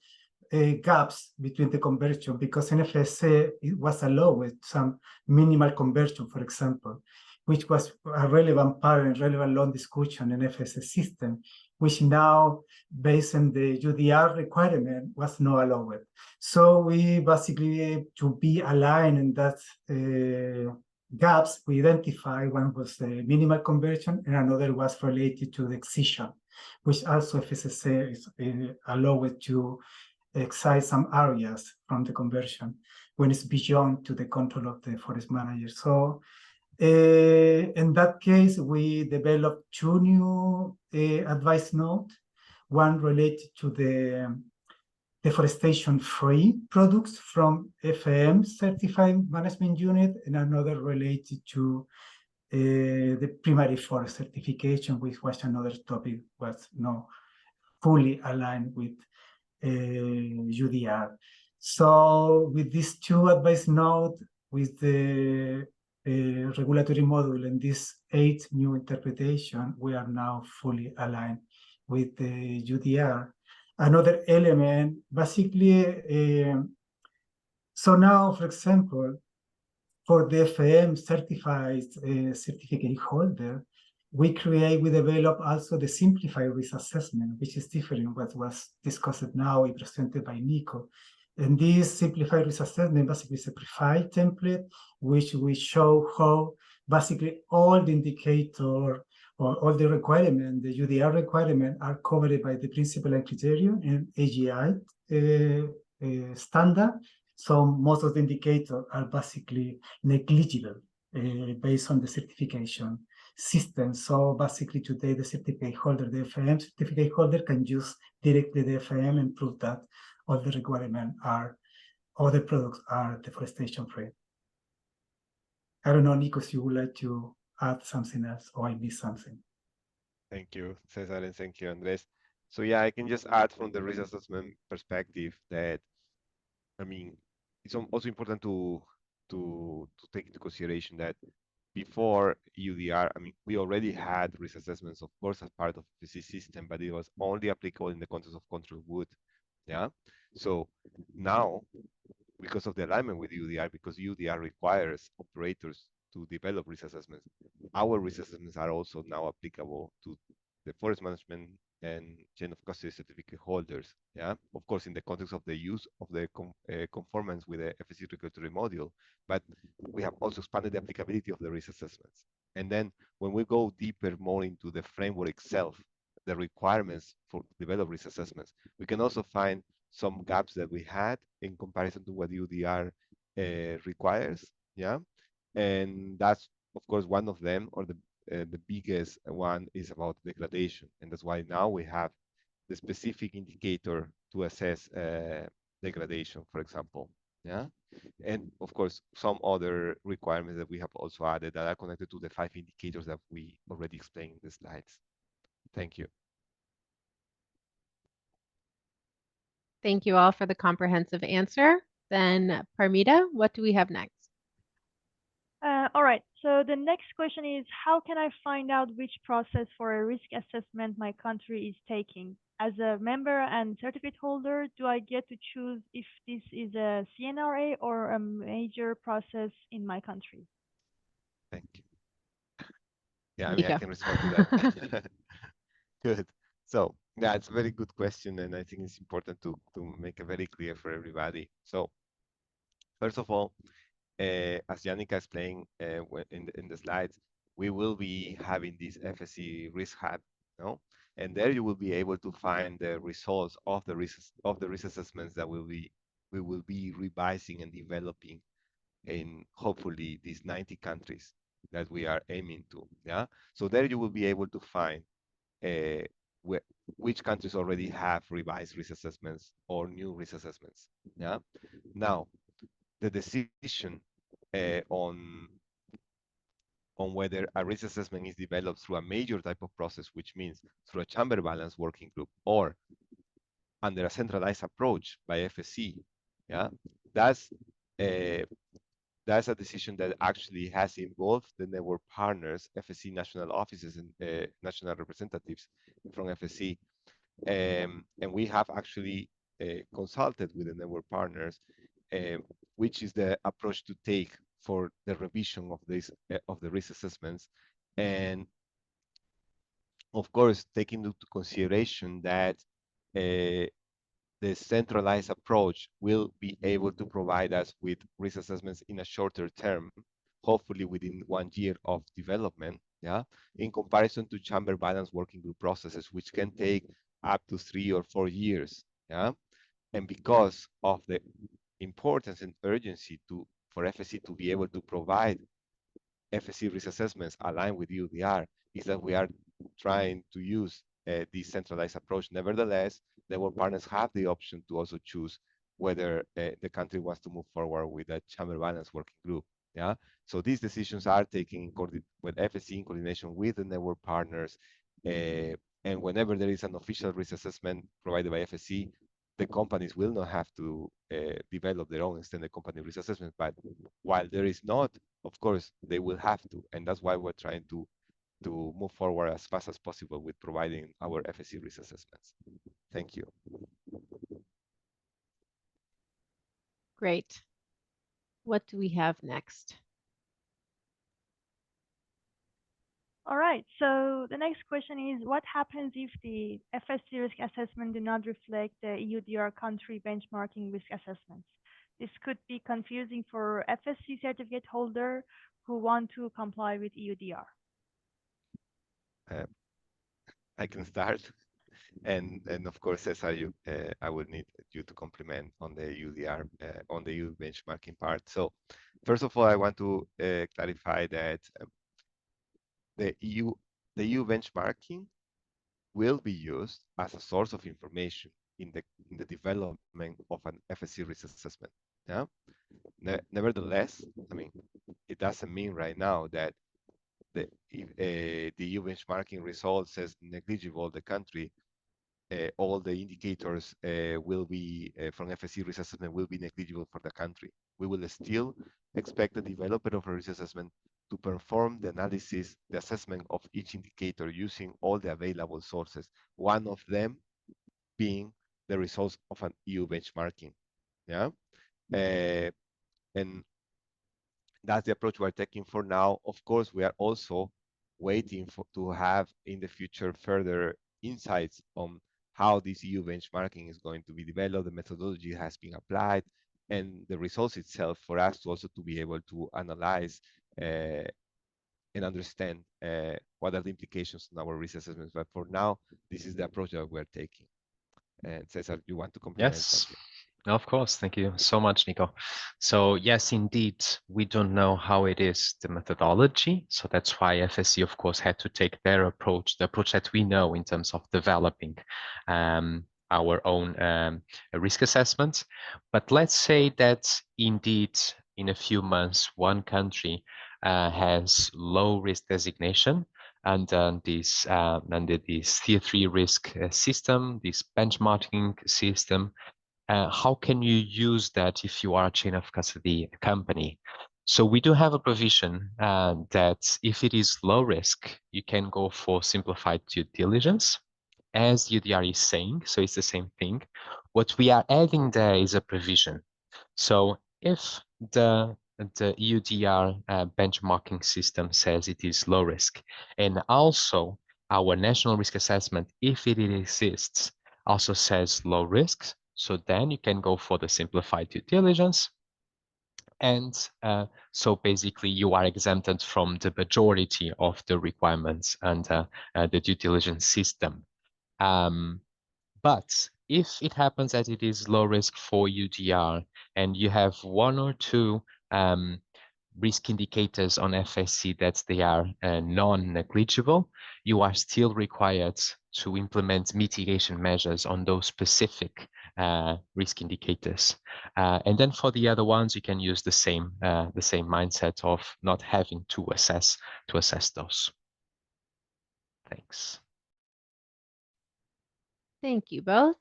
are gaps between the conversion, because in FSC it was allowed with some minimal conversion, for example, which was a relevant part and relevant long discussion in FSC system, which now, based on the EUDR requirement, was not allowed. So we basically, to be aligned in that gaps, we identify one was the minimal conversion and another was related to the excision, which also FSC is allowed to excise some areas from the conversion when it's beyond to the control of the forest manager. So in that case, we developed 2 new advice notes, one related to the deforestation-free products from FM certified management unit, and another related to the primary forest certification, which was another topic, was not fully aligned with EUDR. So with these 2 advice notes, with the regulatory module and this 8 new interpretation, we are now fully aligned with the EUDR. Another element, basically, so now, for example, for the FM certified certificate holder, we develop also the simplified risk assessment, which is different what was discussed now and presented by Nico. And this simplified risk assessment basically is a preferred template, which we show how basically all the indicator or all the requirement, the EUDR requirement, are covered by the principle and criterion and AGI standard. So most of the indicators are basically negligible based on the certification system. So basically today the certificate holder, the FM certificate holder, can use directly the FM and prove that all the requirements all the products are deforestation free. I don't know, Nico, if you would like to add something else, or I missed something. Thank you, Cesar, and thank you, Andres. So yeah, I can just add from the risk assessment perspective that, I mean, it's also important to take into consideration that before EUDR, I mean, we already had risk assessments, of course, as part of the system, but it was only applicable in the context of control wood. Yeah. So now, because of the alignment with EUDR, because EUDR requires operators to develop risk assessments. Our risk assessments are also now applicable to the forest management and chain of custody certificate holders. Yeah, of course, in the context of the use of the conformance with the FSC regulatory module, but we have also expanded the applicability of the risk assessments. And then when we go deeper more into the framework itself, the requirements for develop risk assessments, we can also find some gaps that we had in comparison to what EUDR requires. Yeah, and that's of course one of them, or the biggest one is about degradation, and that's why now we have the specific indicator to assess degradation, for example. Yeah, and of course some other requirements that we have also added that are connected to the 5 indicators that we already explained in the slides. Thank you. Thank you all for the comprehensive answer. Then Parmita, what do we have next? All right, so the next question is, how can I find out which process for a risk assessment my country is taking? As a member and certificate holder, do I get to choose if this is a CNRA or a major process in my country? Thank you. Yeah, I Nico. can respond to that. Good. So yeah, it's a very good question, and I think it's important to make it very clear for everybody. So first of all, as Yannicka explained in the slides, we will be having this FSC Risk Hub, no? And there you will be able to find the results of the risk assessments that we will be revising and developing in hopefully these 90 countries that we are aiming to. Yeah. So there you will be able to find which countries already have revised risk assessments or new risk assessments. Yeah. Now, the decision on whether a risk assessment is developed through a major type of process, which means through a chamber balance working group or under a centralized approach by FSC, yeah, that's a decision that actually has involved the network partners, FSC national offices and national representatives from FSC. And we have actually consulted with the network partners, which is the approach to take for the revision of the risk assessments. And of course, taking into consideration that the centralized approach will be able to provide us with risk assessments in a shorter term, hopefully within 1 year of development, yeah, in comparison to chamber balance working group processes, which can take up to 3 or 4 years, yeah. And because of the importance and urgency for FSC to be able to provide FSC risk assessments aligned with EUDR, is that we are trying to use this centralized approach. Nevertheless, our partners have the option to also choose whether the country wants to move forward with a chamber balance working group. Yeah. So these decisions are taken with FSC in coordination with the network partners. And whenever there is an official risk assessment provided by FSC, the companies will not have to develop their own extended company risk assessment. But while there is not, of course, they will have to. And that's why we're trying to move forward as fast as possible with providing our FSC risk assessments. Thank you. Great. What do we have next? All right, so the next question is, what happens if the FSC risk assessment do not reflect the EUDR country benchmarking risk assessments? This could be confusing for FSC certificate holder who want to comply with EUDR. I can start. And of course, Cesar, I would need you to complement on the EUDR, on the EU benchmarking part. So first of all, I want to clarify that the EU benchmarking will be used as a source of information in the development of an FSC risk assessment. Yeah. Nevertheless, I mean, it doesn't mean right now that the EU benchmarking result says negligible the country, all the indicators will be from FSC risk assessment will be negligible for the country. We will still expect the developer of a risk assessment to perform the analysis, the assessment of each indicator using all the available sources, one of them being the results of an EU benchmarking. Yeah. And That's the approach we're taking for now. Of course, we are also waiting to have in the future further insights on how this EU benchmarking is going to be developed, the methodology has been applied, and the results itself for us to also to be able to analyze and understand what are the implications on our risk assessments. But for now, this is the approach that we're taking. And Cesar, you want to complement Yes, something? of course. Thank you so much, Nico. So yes, indeed, we don't know how it is, the methodology. So that's why FSC, of course, had to take their approach, the approach that we know in terms of developing our own risk assessments. But let's say that indeed, in a few months, one country has low risk designation under this tier 3 risk system, this benchmarking system. How can you use that if you are a chain of custody company? So we do have a provision that if it is low risk, you can go for simplified due diligence, as EUDR is saying, so it's the same thing. What we are adding there is a provision. So if the EUDR benchmarking system says it is low risk, and also our national risk assessment, if it exists, also says low risk, so then you can go for the simplified due diligence. And so basically you are exempted from the majority of the requirements under the due diligence system. But if it happens that it is low risk for EUDR and you have one or two risk indicators on FSC that they are non-negligible, you are still required to implement mitigation measures on those specific risk indicators. And then for the other ones, you can use the same mindset of not having to assess those. Thanks. Thank you both.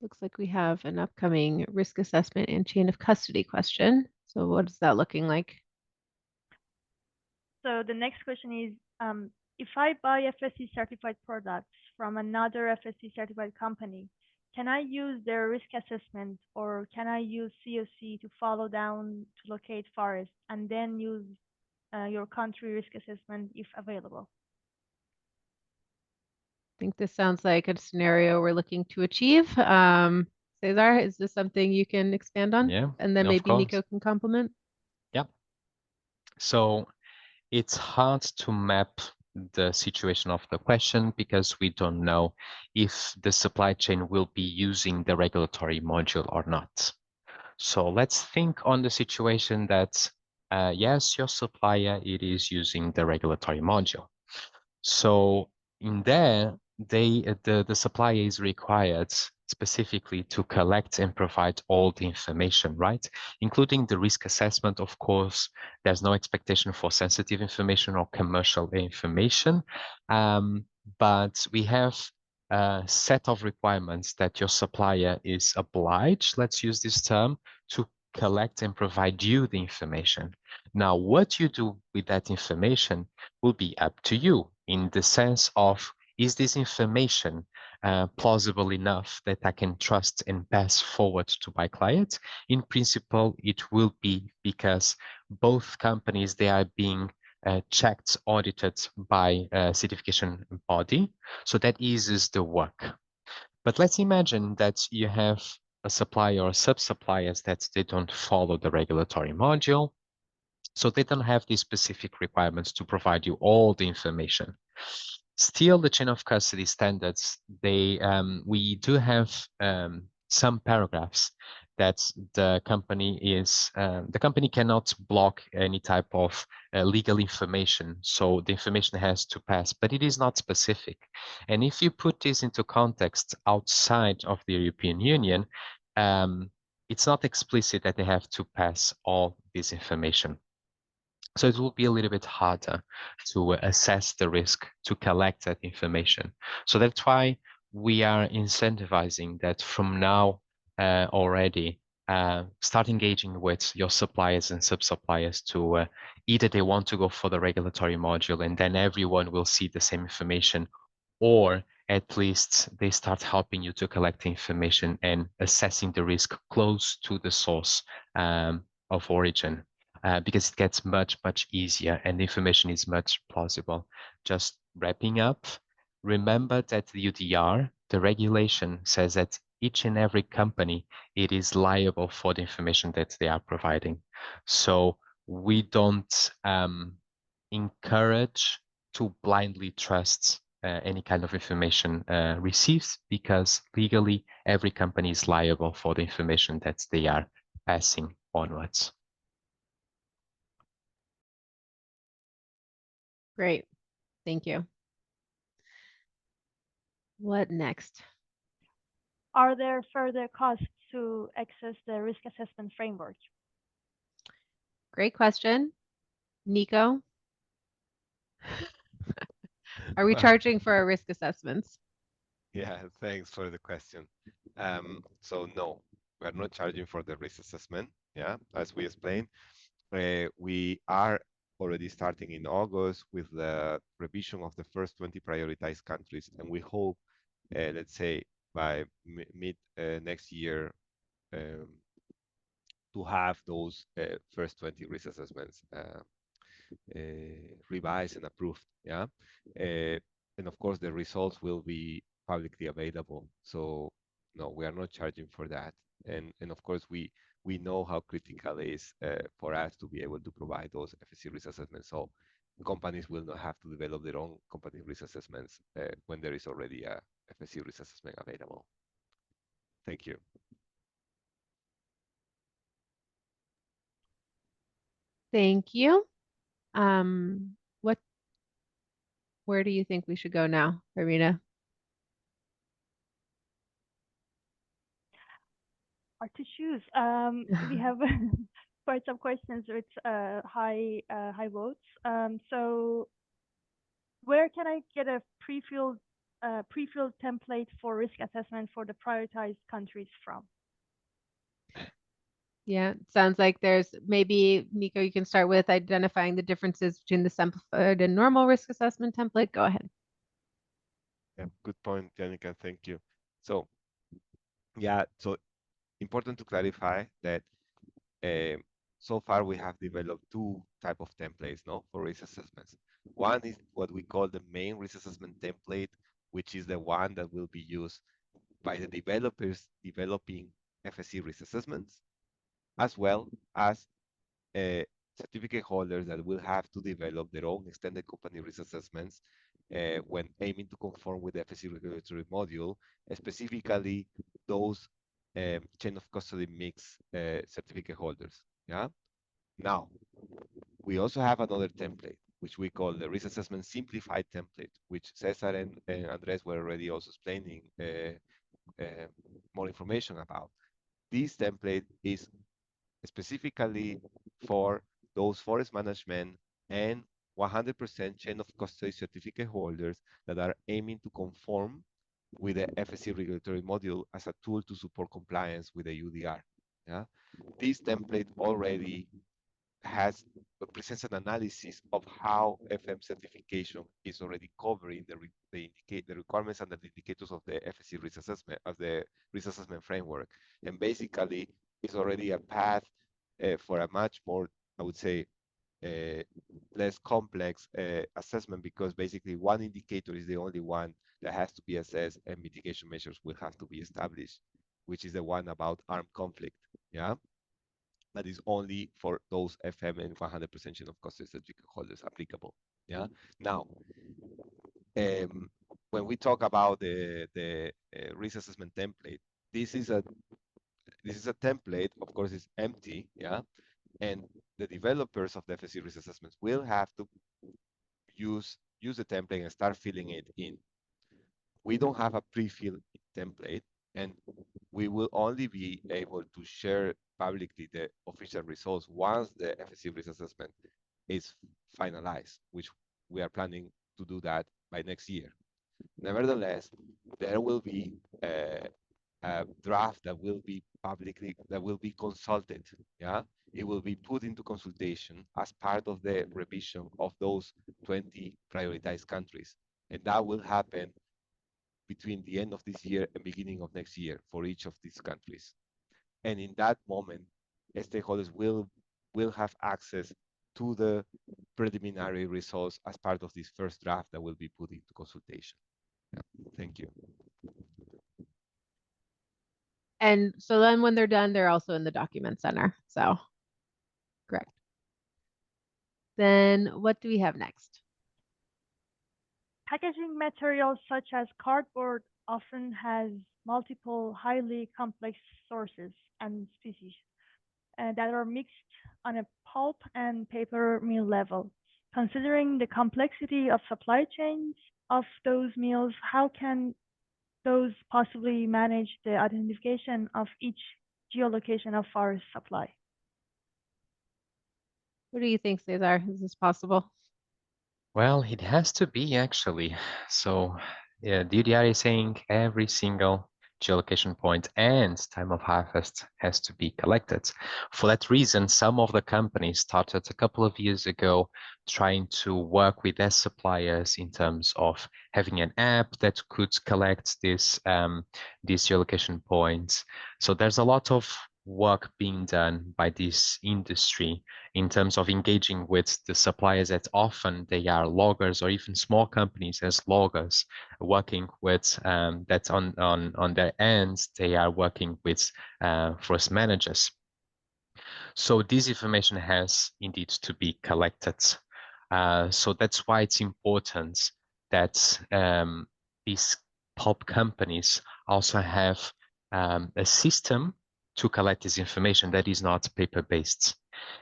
Looks like we have an upcoming risk assessment and chain of custody question. So what is that looking like? So the next question is, if I buy FSC certified products from another FSC certified company, can I use their risk assessment, or can I use COC to follow down to locate forest and then use your country risk assessment if available? I think this sounds like a scenario we're looking to achieve. Cesar, is this something you can expand on? Yeah, And then of maybe course. Nico can complement. Yep. So it's hard to map the situation of the question because we don't know if the supply chain will be using the regulatory module or not. So let's think on the situation that, yes, your supplier, it is using the regulatory module. So in there, the supplier is required specifically to collect and provide all the information, right? Including the risk assessment, of course. There's no expectation for sensitive information or commercial information, but we have a set of requirements that your supplier is obliged, let's use this term, to collect and provide you the information. Now, what you do with that information will be up to you, in the sense of, is this information plausible enough that I can trust and pass forward to my client? In principle, it will be, because both companies, they are being checked, audited by a certification body. So that eases the work. But let's imagine that you have a supplier or sub-suppliers that they don't follow the regulatory module. So they don't have these specific requirements to provide you all the information. Still, the chain of custody standards, we do have some paragraphs that the company cannot block any type of legal information. So the information has to pass, but it is not specific. And if you put this into context outside of the European Union, it's not explicit that they have to pass all this information. So it will be a little bit harder to assess the risk, to collect that information. So that's why we are incentivizing that from now already, start engaging with your suppliers and sub-suppliers to either they want to go for the regulatory module and then everyone will see the same information, or at least they start helping you to collect the information and assessing the risk close to the source of origin. because it gets much, much easier and the information is much plausible. Just wrapping up, remember that the EUDR, the regulation says that each and every company, it is liable for the information that they are providing. So we don't encourage to blindly trust any kind of information received, because legally every company is liable for the information that they are passing onwards. Great. Thank you. What next? Are there further costs to access the risk assessment framework? Great question. Nico, are we charging for our risk assessments? Yeah, thanks for the question. So no, we are not charging for the risk assessment. Yeah, as we explained, we are already starting in August with the revision of the first 20 prioritized countries, and we hope, let's say, by mid next year, to have those first 20 risk assessments revised and approved. Yeah, and of course the results will be publicly available. So no, we are not charging for that. And of course we know how critical it is for us to be able to provide those FSC risk assessments. So companies will not have to develop their own company risk assessments when there is already a FSC risk assessment available. Thank you. Thank you. Where do you think we should go now, Irina? Hard to choose. We have quite some questions with high votes. So where can I get a pre-filled template for risk assessment for the prioritized countries from? Yeah, it sounds like there's maybe, Nico, you can start with identifying the differences between the simplified and normal risk assessment template. Go ahead. Yeah, good point, Janica. Thank you. So yeah, so important to clarify that so far we have developed two type of templates, no, for risk assessments. One is what we call the main risk assessment template, which is the one that will be used by the developers developing FSC risk assessments, as well as certificate holders that will have to develop their own extended company risk assessments when aiming to conform with the FSC regulatory module, specifically those chain of custody mix certificate holders. Yeah. Now, we also have another template, which we call the risk assessment simplified template, which Cesar and Andres were already also explaining more information about. This template is specifically for those forest management and 100% chain of custody certificate holders that are aiming to conform with the FSC regulatory module as a tool to support compliance with the EUDR. Yeah? This template already presents an analysis of how FM certification is already covering the requirements and the indicators of the FSC risk assessment, of the risk assessment framework, and basically is already a path for a much more, I would say, less complex assessment, because basically one indicator is the only one that has to be assessed and mitigation measures will have to be established, which is the one about armed conflict. Yeah. That is only for those FM and 100% chain of custody certificate holders applicable. Yeah. Now, when we talk about the risk assessment template, this is a template. Of course, it's empty. Yeah, and the developers of the FSC risk assessments will have to use the template and start filling it in. We don't have a pre-filled template, and we will only be able to share publicly the official results once the FSC risk assessment is finalized, which we are planning to do that by next year. Nevertheless, there will be a draft that will be consulted. Yeah, it will be put into consultation as part of the revision of those 20 prioritized countries, and that will happen between the end of this year and beginning of next year for each of these countries. And in that moment, stakeholders will will have access to the preliminary results as part of this first draft that will be put into consultation. Yeah. Thank you. And so then when they're done, they're also in the document center. So correct. Then what do we have next? Packaging materials such as cardboard often has multiple highly complex sources and species that are mixed on a pulp and paper mill level. Considering the complexity of supply chains of those mills, how can those possibly manage the identification of each geolocation of forest supply? What do you think, Cesar? Is this possible? Well, it has to be actually. So yeah, the EUDR is saying every single geolocation point and time of harvest has to be collected. For that reason, some of the companies started a couple of years ago trying to work with their suppliers in terms of having an app that could collect these geolocation points. So there's a lot of work being done by this industry in terms of engaging with the suppliers that often they are loggers or even small companies as loggers working with that on their ends they are working with forest managers. So this information has indeed to be collected. So that's why it's important that these pulp companies also have a system to collect this information that is not paper-based.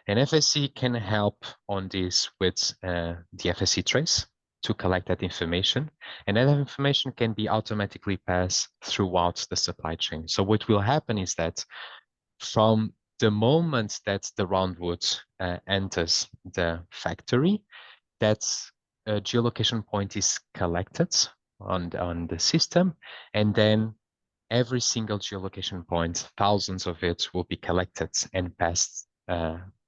And FSC can help on this with the FSC trace to collect that information. And that information can be automatically passed throughout the supply chain. So what will happen is that from the moment that the roundwood enters the factory, that geolocation point is collected on the system, and then every single geolocation point, thousands of it, will be collected and passed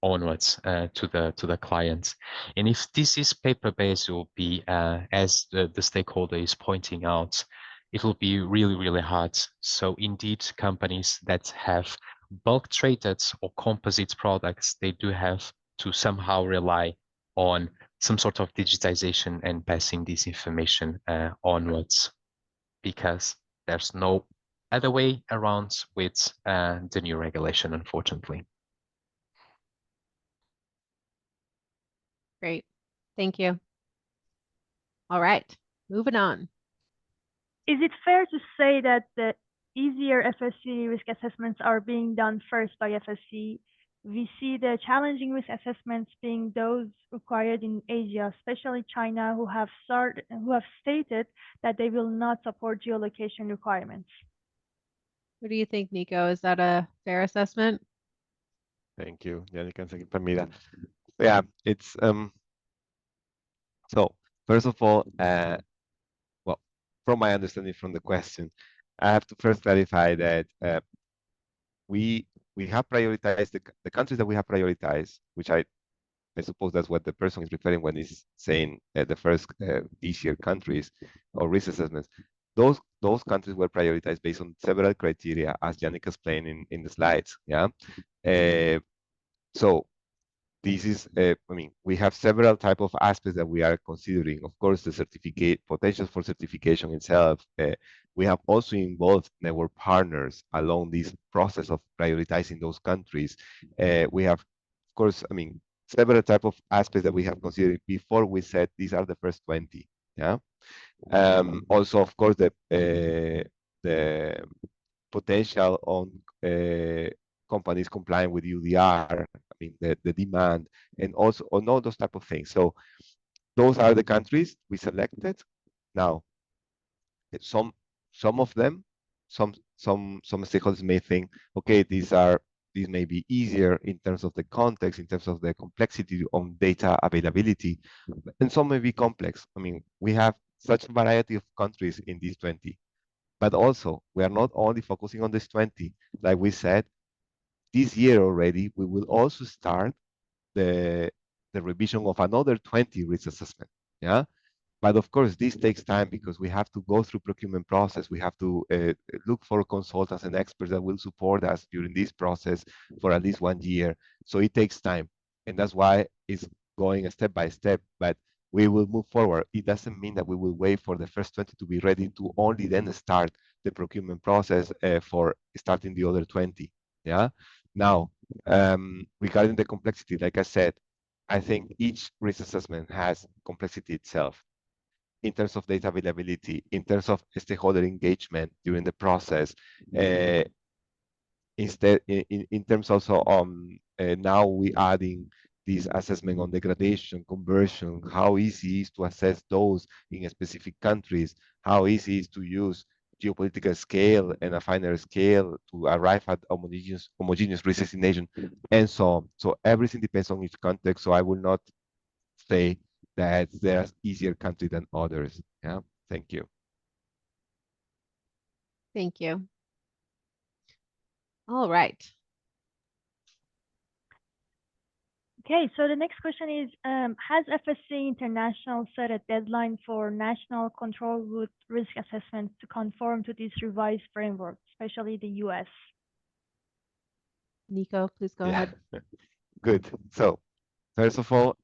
onwards to the client. And if this is paper-based, it will be, as the stakeholder is pointing out, it will be really, really hard. So indeed, companies that have bulk traded or composite products, they do have to somehow rely on some sort of digitization and passing this information onwards, because there's no other way around with the new regulation, unfortunately. Great. Thank you. All right, moving on. Is it fair to say that the easier FSC risk assessments are being done first by FSC? We see the challenging risk assessments being those required in Asia, especially China, who have stated that they will not support geolocation requirements. What do you think, Nico? Is that a fair assessment? Thank you, Yannick and thank you, Pamela. Yeah, it's so first of all, well, from my understanding from the question, I have to first clarify that we have prioritized the countries that we have prioritized, which I suppose that's what the person is referring when he's saying the first easier countries or risk assessments. Those countries were prioritized based on several criteria, as Yannick explained in the slides. Yeah. So this is, I mean, we have several type of aspects that we are considering. Of course, the certificate potential for certification itself. We have also involved network partners along this process of prioritizing those countries. We have, of course, I mean, several type of aspects that we have considered before we said these are the first 20. Yeah. Also, of course, the potential on companies complying with EUDR, I mean, the demand, and also on all those type of things. So those are the countries we selected. Now, some of them, some stakeholders may think, okay, these may be easier in terms of the context, in terms of the complexity on data availability, and some may be complex. I mean, we have such a variety of countries in these 20, but also we are not only focusing on this 20. Like we said, this year already, we will also start the revision of another 20 risk assessment. Yeah. But of course, this takes time because we have to go through procurement process. We have to look for consultants and experts that will support us during this process for at least 1 year. So it takes time. And that's why it's going step by step, but we will move forward. It doesn't mean that we will wait for the first 20 to be ready to only then start the procurement process for starting the other 20. Yeah. Now, regarding the complexity, like I said, I think each risk assessment has complexity itself in terms of data availability, in terms of stakeholder engagement during the process. Instead, in terms also now we adding this assessment on degradation, conversion, how easy it is to assess those in specific countries, how easy it is to use geopolitical scale and a finer scale to arrive at homogeneous risk estimation, and so on. So everything depends on each context. So I will not say that there's easier country than others. Yeah, thank you. Thank you. All right. Okay, so the next question is, has FSC International set a deadline for national control root risk assessments to conform to this revised framework, especially the US? Nico, please go ahead. Good. So first of all,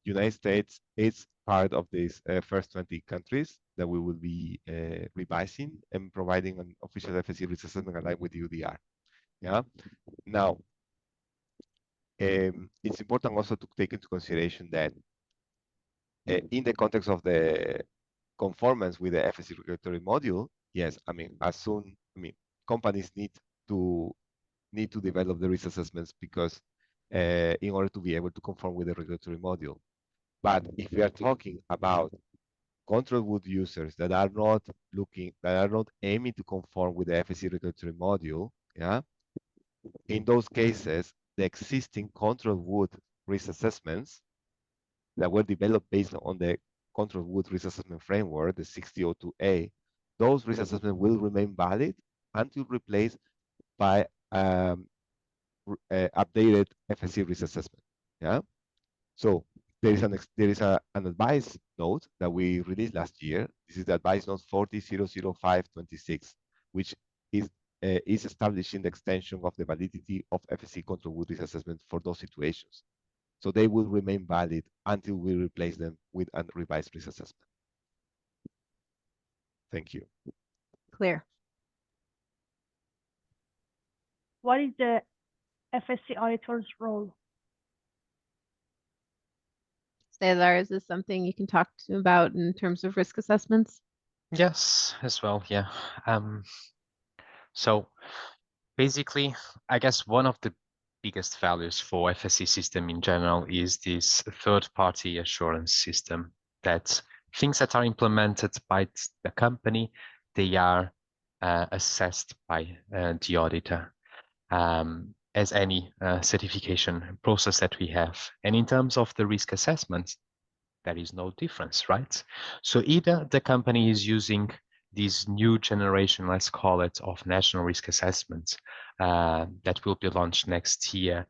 United States is part of these first 20 countries that we will be revising and providing an official FSC risk assessment aligned with EUDR. Yeah. Now, it's important also to take into consideration that in the context of the conformance with the FSC regulatory module, yes, I mean, companies need to develop the risk assessments because in order to be able to conform with the regulatory module. But if we are talking about control wood users that are not aiming to conform with the FSC regulatory module, yeah, in those cases, the existing control wood risk assessments that were developed based on the control wood risk assessment framework, the 60-006b, those risk assessments will remain valid until replaced by updated FSC risk assessment. Yeah. So there is an advice note that we released last year. This is the advice note 40-005-26, which is establishing the extension of the validity of FSC control wood risk assessment for those situations. So they will remain valid until we replace them with a revised risk assessment. Thank you. Clear. What is the FSC auditor's role? Cesar, is this something you can talk to about in terms of risk assessments? Yes, as well. Yeah. So basically, I guess one of the biggest values for FSC system in general is this third-party assurance system, that things that are implemented by the company, they are assessed by the auditor, as any certification process that we have. And in terms of the risk assessments, there is no difference, right? So either the company is using this new generation, let's call it, of national risk assessments that will be launched next year,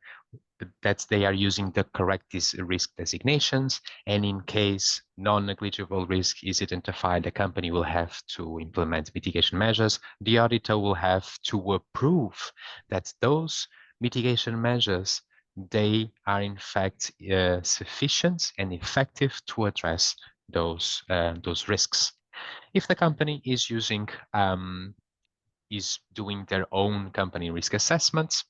that they are using the correct risk designations, and in case non-negligible risk is identified, the company will have to implement mitigation measures. The auditor will have to approve that those mitigation measures, they are in fact sufficient and effective to address those risks. If the company is doing their own company risk assessments,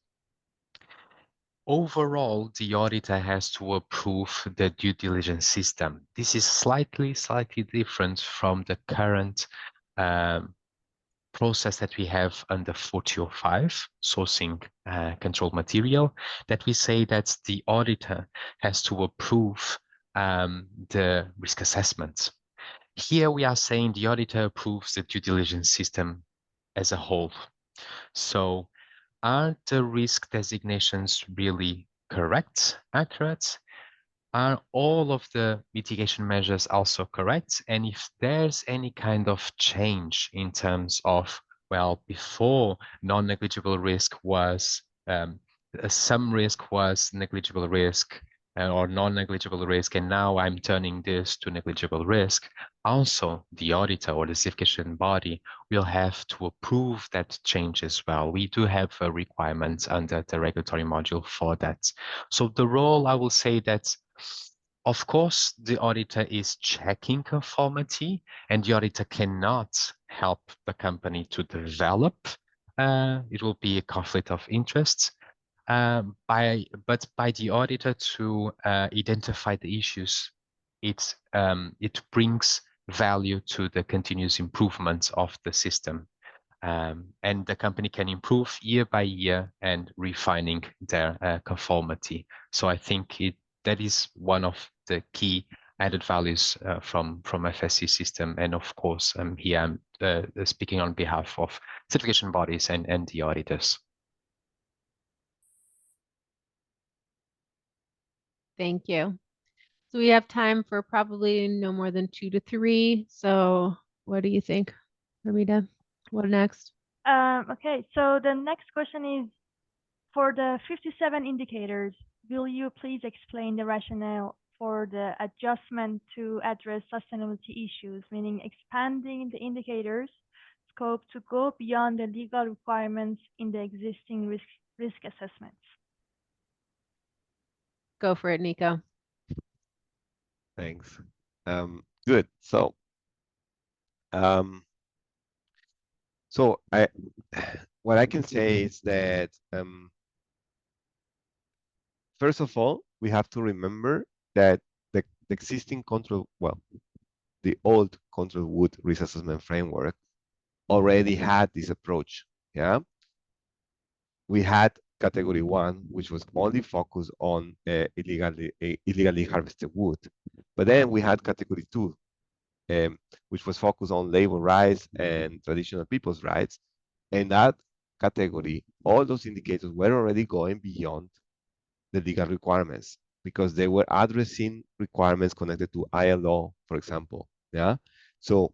overall, the auditor has to approve the due diligence system. This is slightly different from the current process that we have under 4005, sourcing controlled material, that we say that the auditor has to approve the risk assessment. Here we are saying the auditor approves the due diligence system as a whole. So are the risk designations really correct, accurate? Are all of the mitigation measures also correct? And if there's any kind of change in terms of, well, before non-negligible risk was, some risk was negligible risk or non-negligible risk, and now I'm turning this to negligible risk, also the auditor or the certification body will have to approve that change as well. We do have requirements under the regulatory module for that. So the role, I will say that, of course, the auditor is checking conformity, and the auditor cannot help the company to develop. It will be a conflict of interest. But by the auditor to identify the issues, it brings value to the continuous improvement of the system. And the company can improve year by year and refining their conformity. So I think that is one of the key added values from FSC system. And of course, here I'm speaking on behalf of certification bodies and the auditors. Thank you. So we have time for probably no more than 2 to 3. So what do you think, Ramita? What next? Okay, so the next question is, for the 57 indicators, will you please explain the rationale for the adjustment to address sustainability issues, meaning expanding the indicators scope to go beyond the legal requirements in the existing risk assessments? Go for it, Nico. Thanks. Good. So, what I can say is that first of all, we have to remember that the existing control, well, the old control wood risk assessment framework already had this approach. Yeah, we had category 1, which was only focused on illegally harvested wood, but then we had category 2, which was focused on labor rights and traditional people's rights. And that category, all those indicators were already going beyond the legal requirements because they were addressing requirements connected to ILO, for example. Yeah. So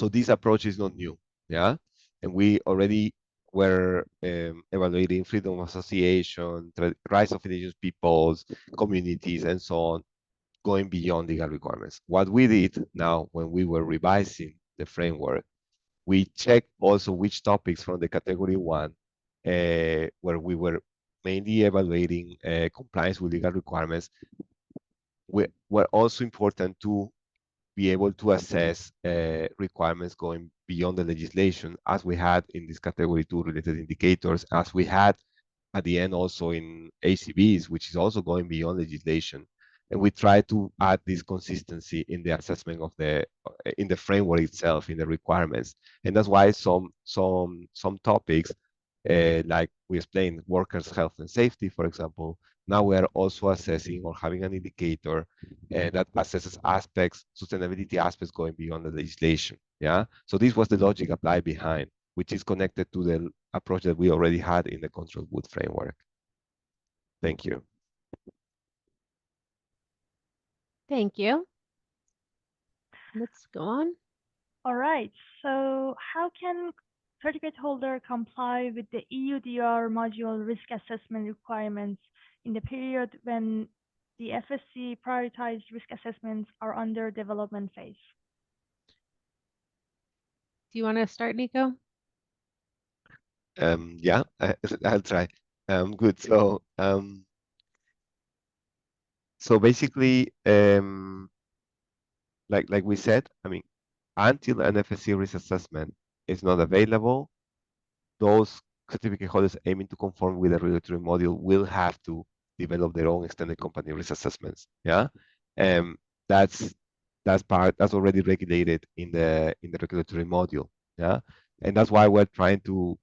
this approach is not new. Yeah. And we already were evaluating freedom of association, rights of indigenous peoples, communities, and so on, going beyond legal requirements. What we did now when we were revising the framework, we checked also which topics from the category 1, where we were mainly evaluating compliance with legal requirements, were also important to be able to assess requirements going beyond the legislation, as we had in this category 2 related indicators, as we had at the end also in ACBs, which is also going beyond legislation. And we try to add this consistency in the assessment of in the framework itself, in the requirements. And that's why some topics, like we explained, workers' health and safety, for example, now we are also assessing or having an indicator that assesses aspects, sustainability aspects going beyond the legislation. Yeah. So this was the logic applied behind, which is connected to the approach that we already had in the control wood framework. Thank you. Thank you. Let's go on. All right, so how can certificate holder comply with the EUDR module risk assessment requirements in the period when the FSC prioritized risk assessments are under development phase? Do you want to start, Nico? Yeah, I'll try. Good. So basically, like we said, I mean, until an FSC risk assessment is not available, those certificate holders aiming to conform with the regulatory module will have to develop their own extended company risk assessments. Yeah, that's already regulated in the regulatory module. Yeah, and that's why we're trying to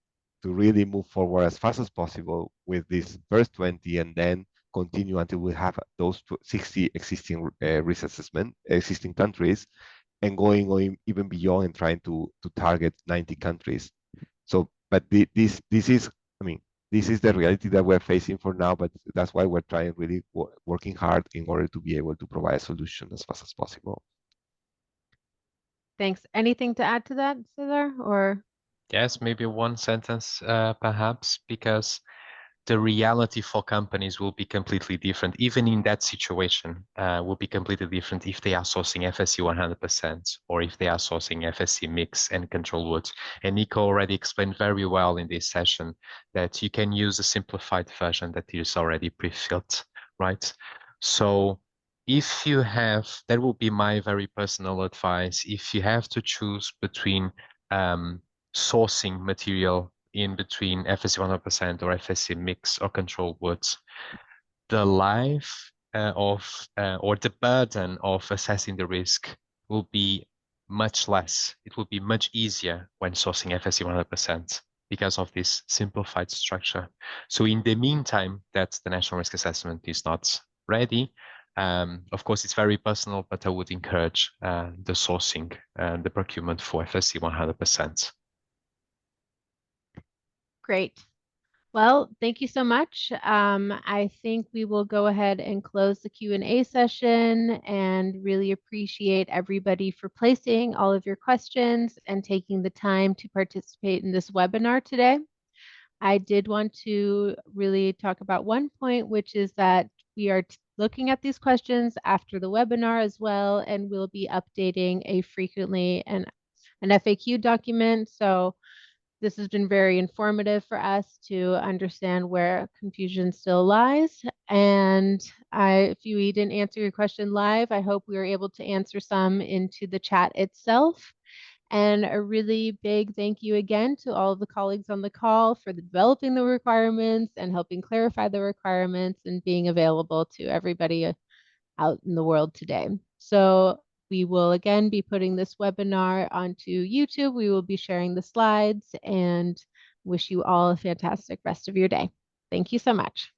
really move forward as fast as possible with this first 20, and then continue until we have those 60 existing risk assessment, existing countries, and going even beyond and trying to target 90 countries. So, but this is, I mean, this is the reality that we're facing for now, but that's why we're trying really working hard in order to be able to provide a solution as fast as possible. Thanks. Anything to add to that, Cesar? Or Yes, maybe one sentence, perhaps, because the reality for companies will be completely different. Even in that situation, will be completely different if they are sourcing FSC 100% or if they are sourcing FSC mix and control woods. And Nico already explained very well in this session that you can use a simplified version that is already pre-filled, right? So if you have, that will be my very personal advice, if you have to choose between sourcing material in between FSC 100% or FSC mix or control woods, the life or the burden of assessing the risk will be much less. It will be much easier when sourcing FSC 100% because of this simplified structure. So in the meantime, that the National Risk Assessment is not ready, of course, it's very personal, but I would encourage the sourcing and the procurement for FSC 100%. Great. Well, thank you so much. I think we will go ahead and close the Q&A session and really appreciate everybody for placing all of your questions and taking the time to participate in this webinar today. I did want to really talk about one point, which is that we are looking at these questions after the webinar as well, and we'll be updating a frequently an FAQ document. So this has been very informative for us to understand where confusion still lies. And if we didn't answer your question live, I hope we were able to answer some into the chat itself. And a really big thank you again to all of the colleagues on the call for developing the requirements and helping clarify the requirements and being available to everybody out in the world today. So we will again be putting this webinar onto YouTube. We will be sharing the slides and wish you all a fantastic rest of your day. Thank you so much.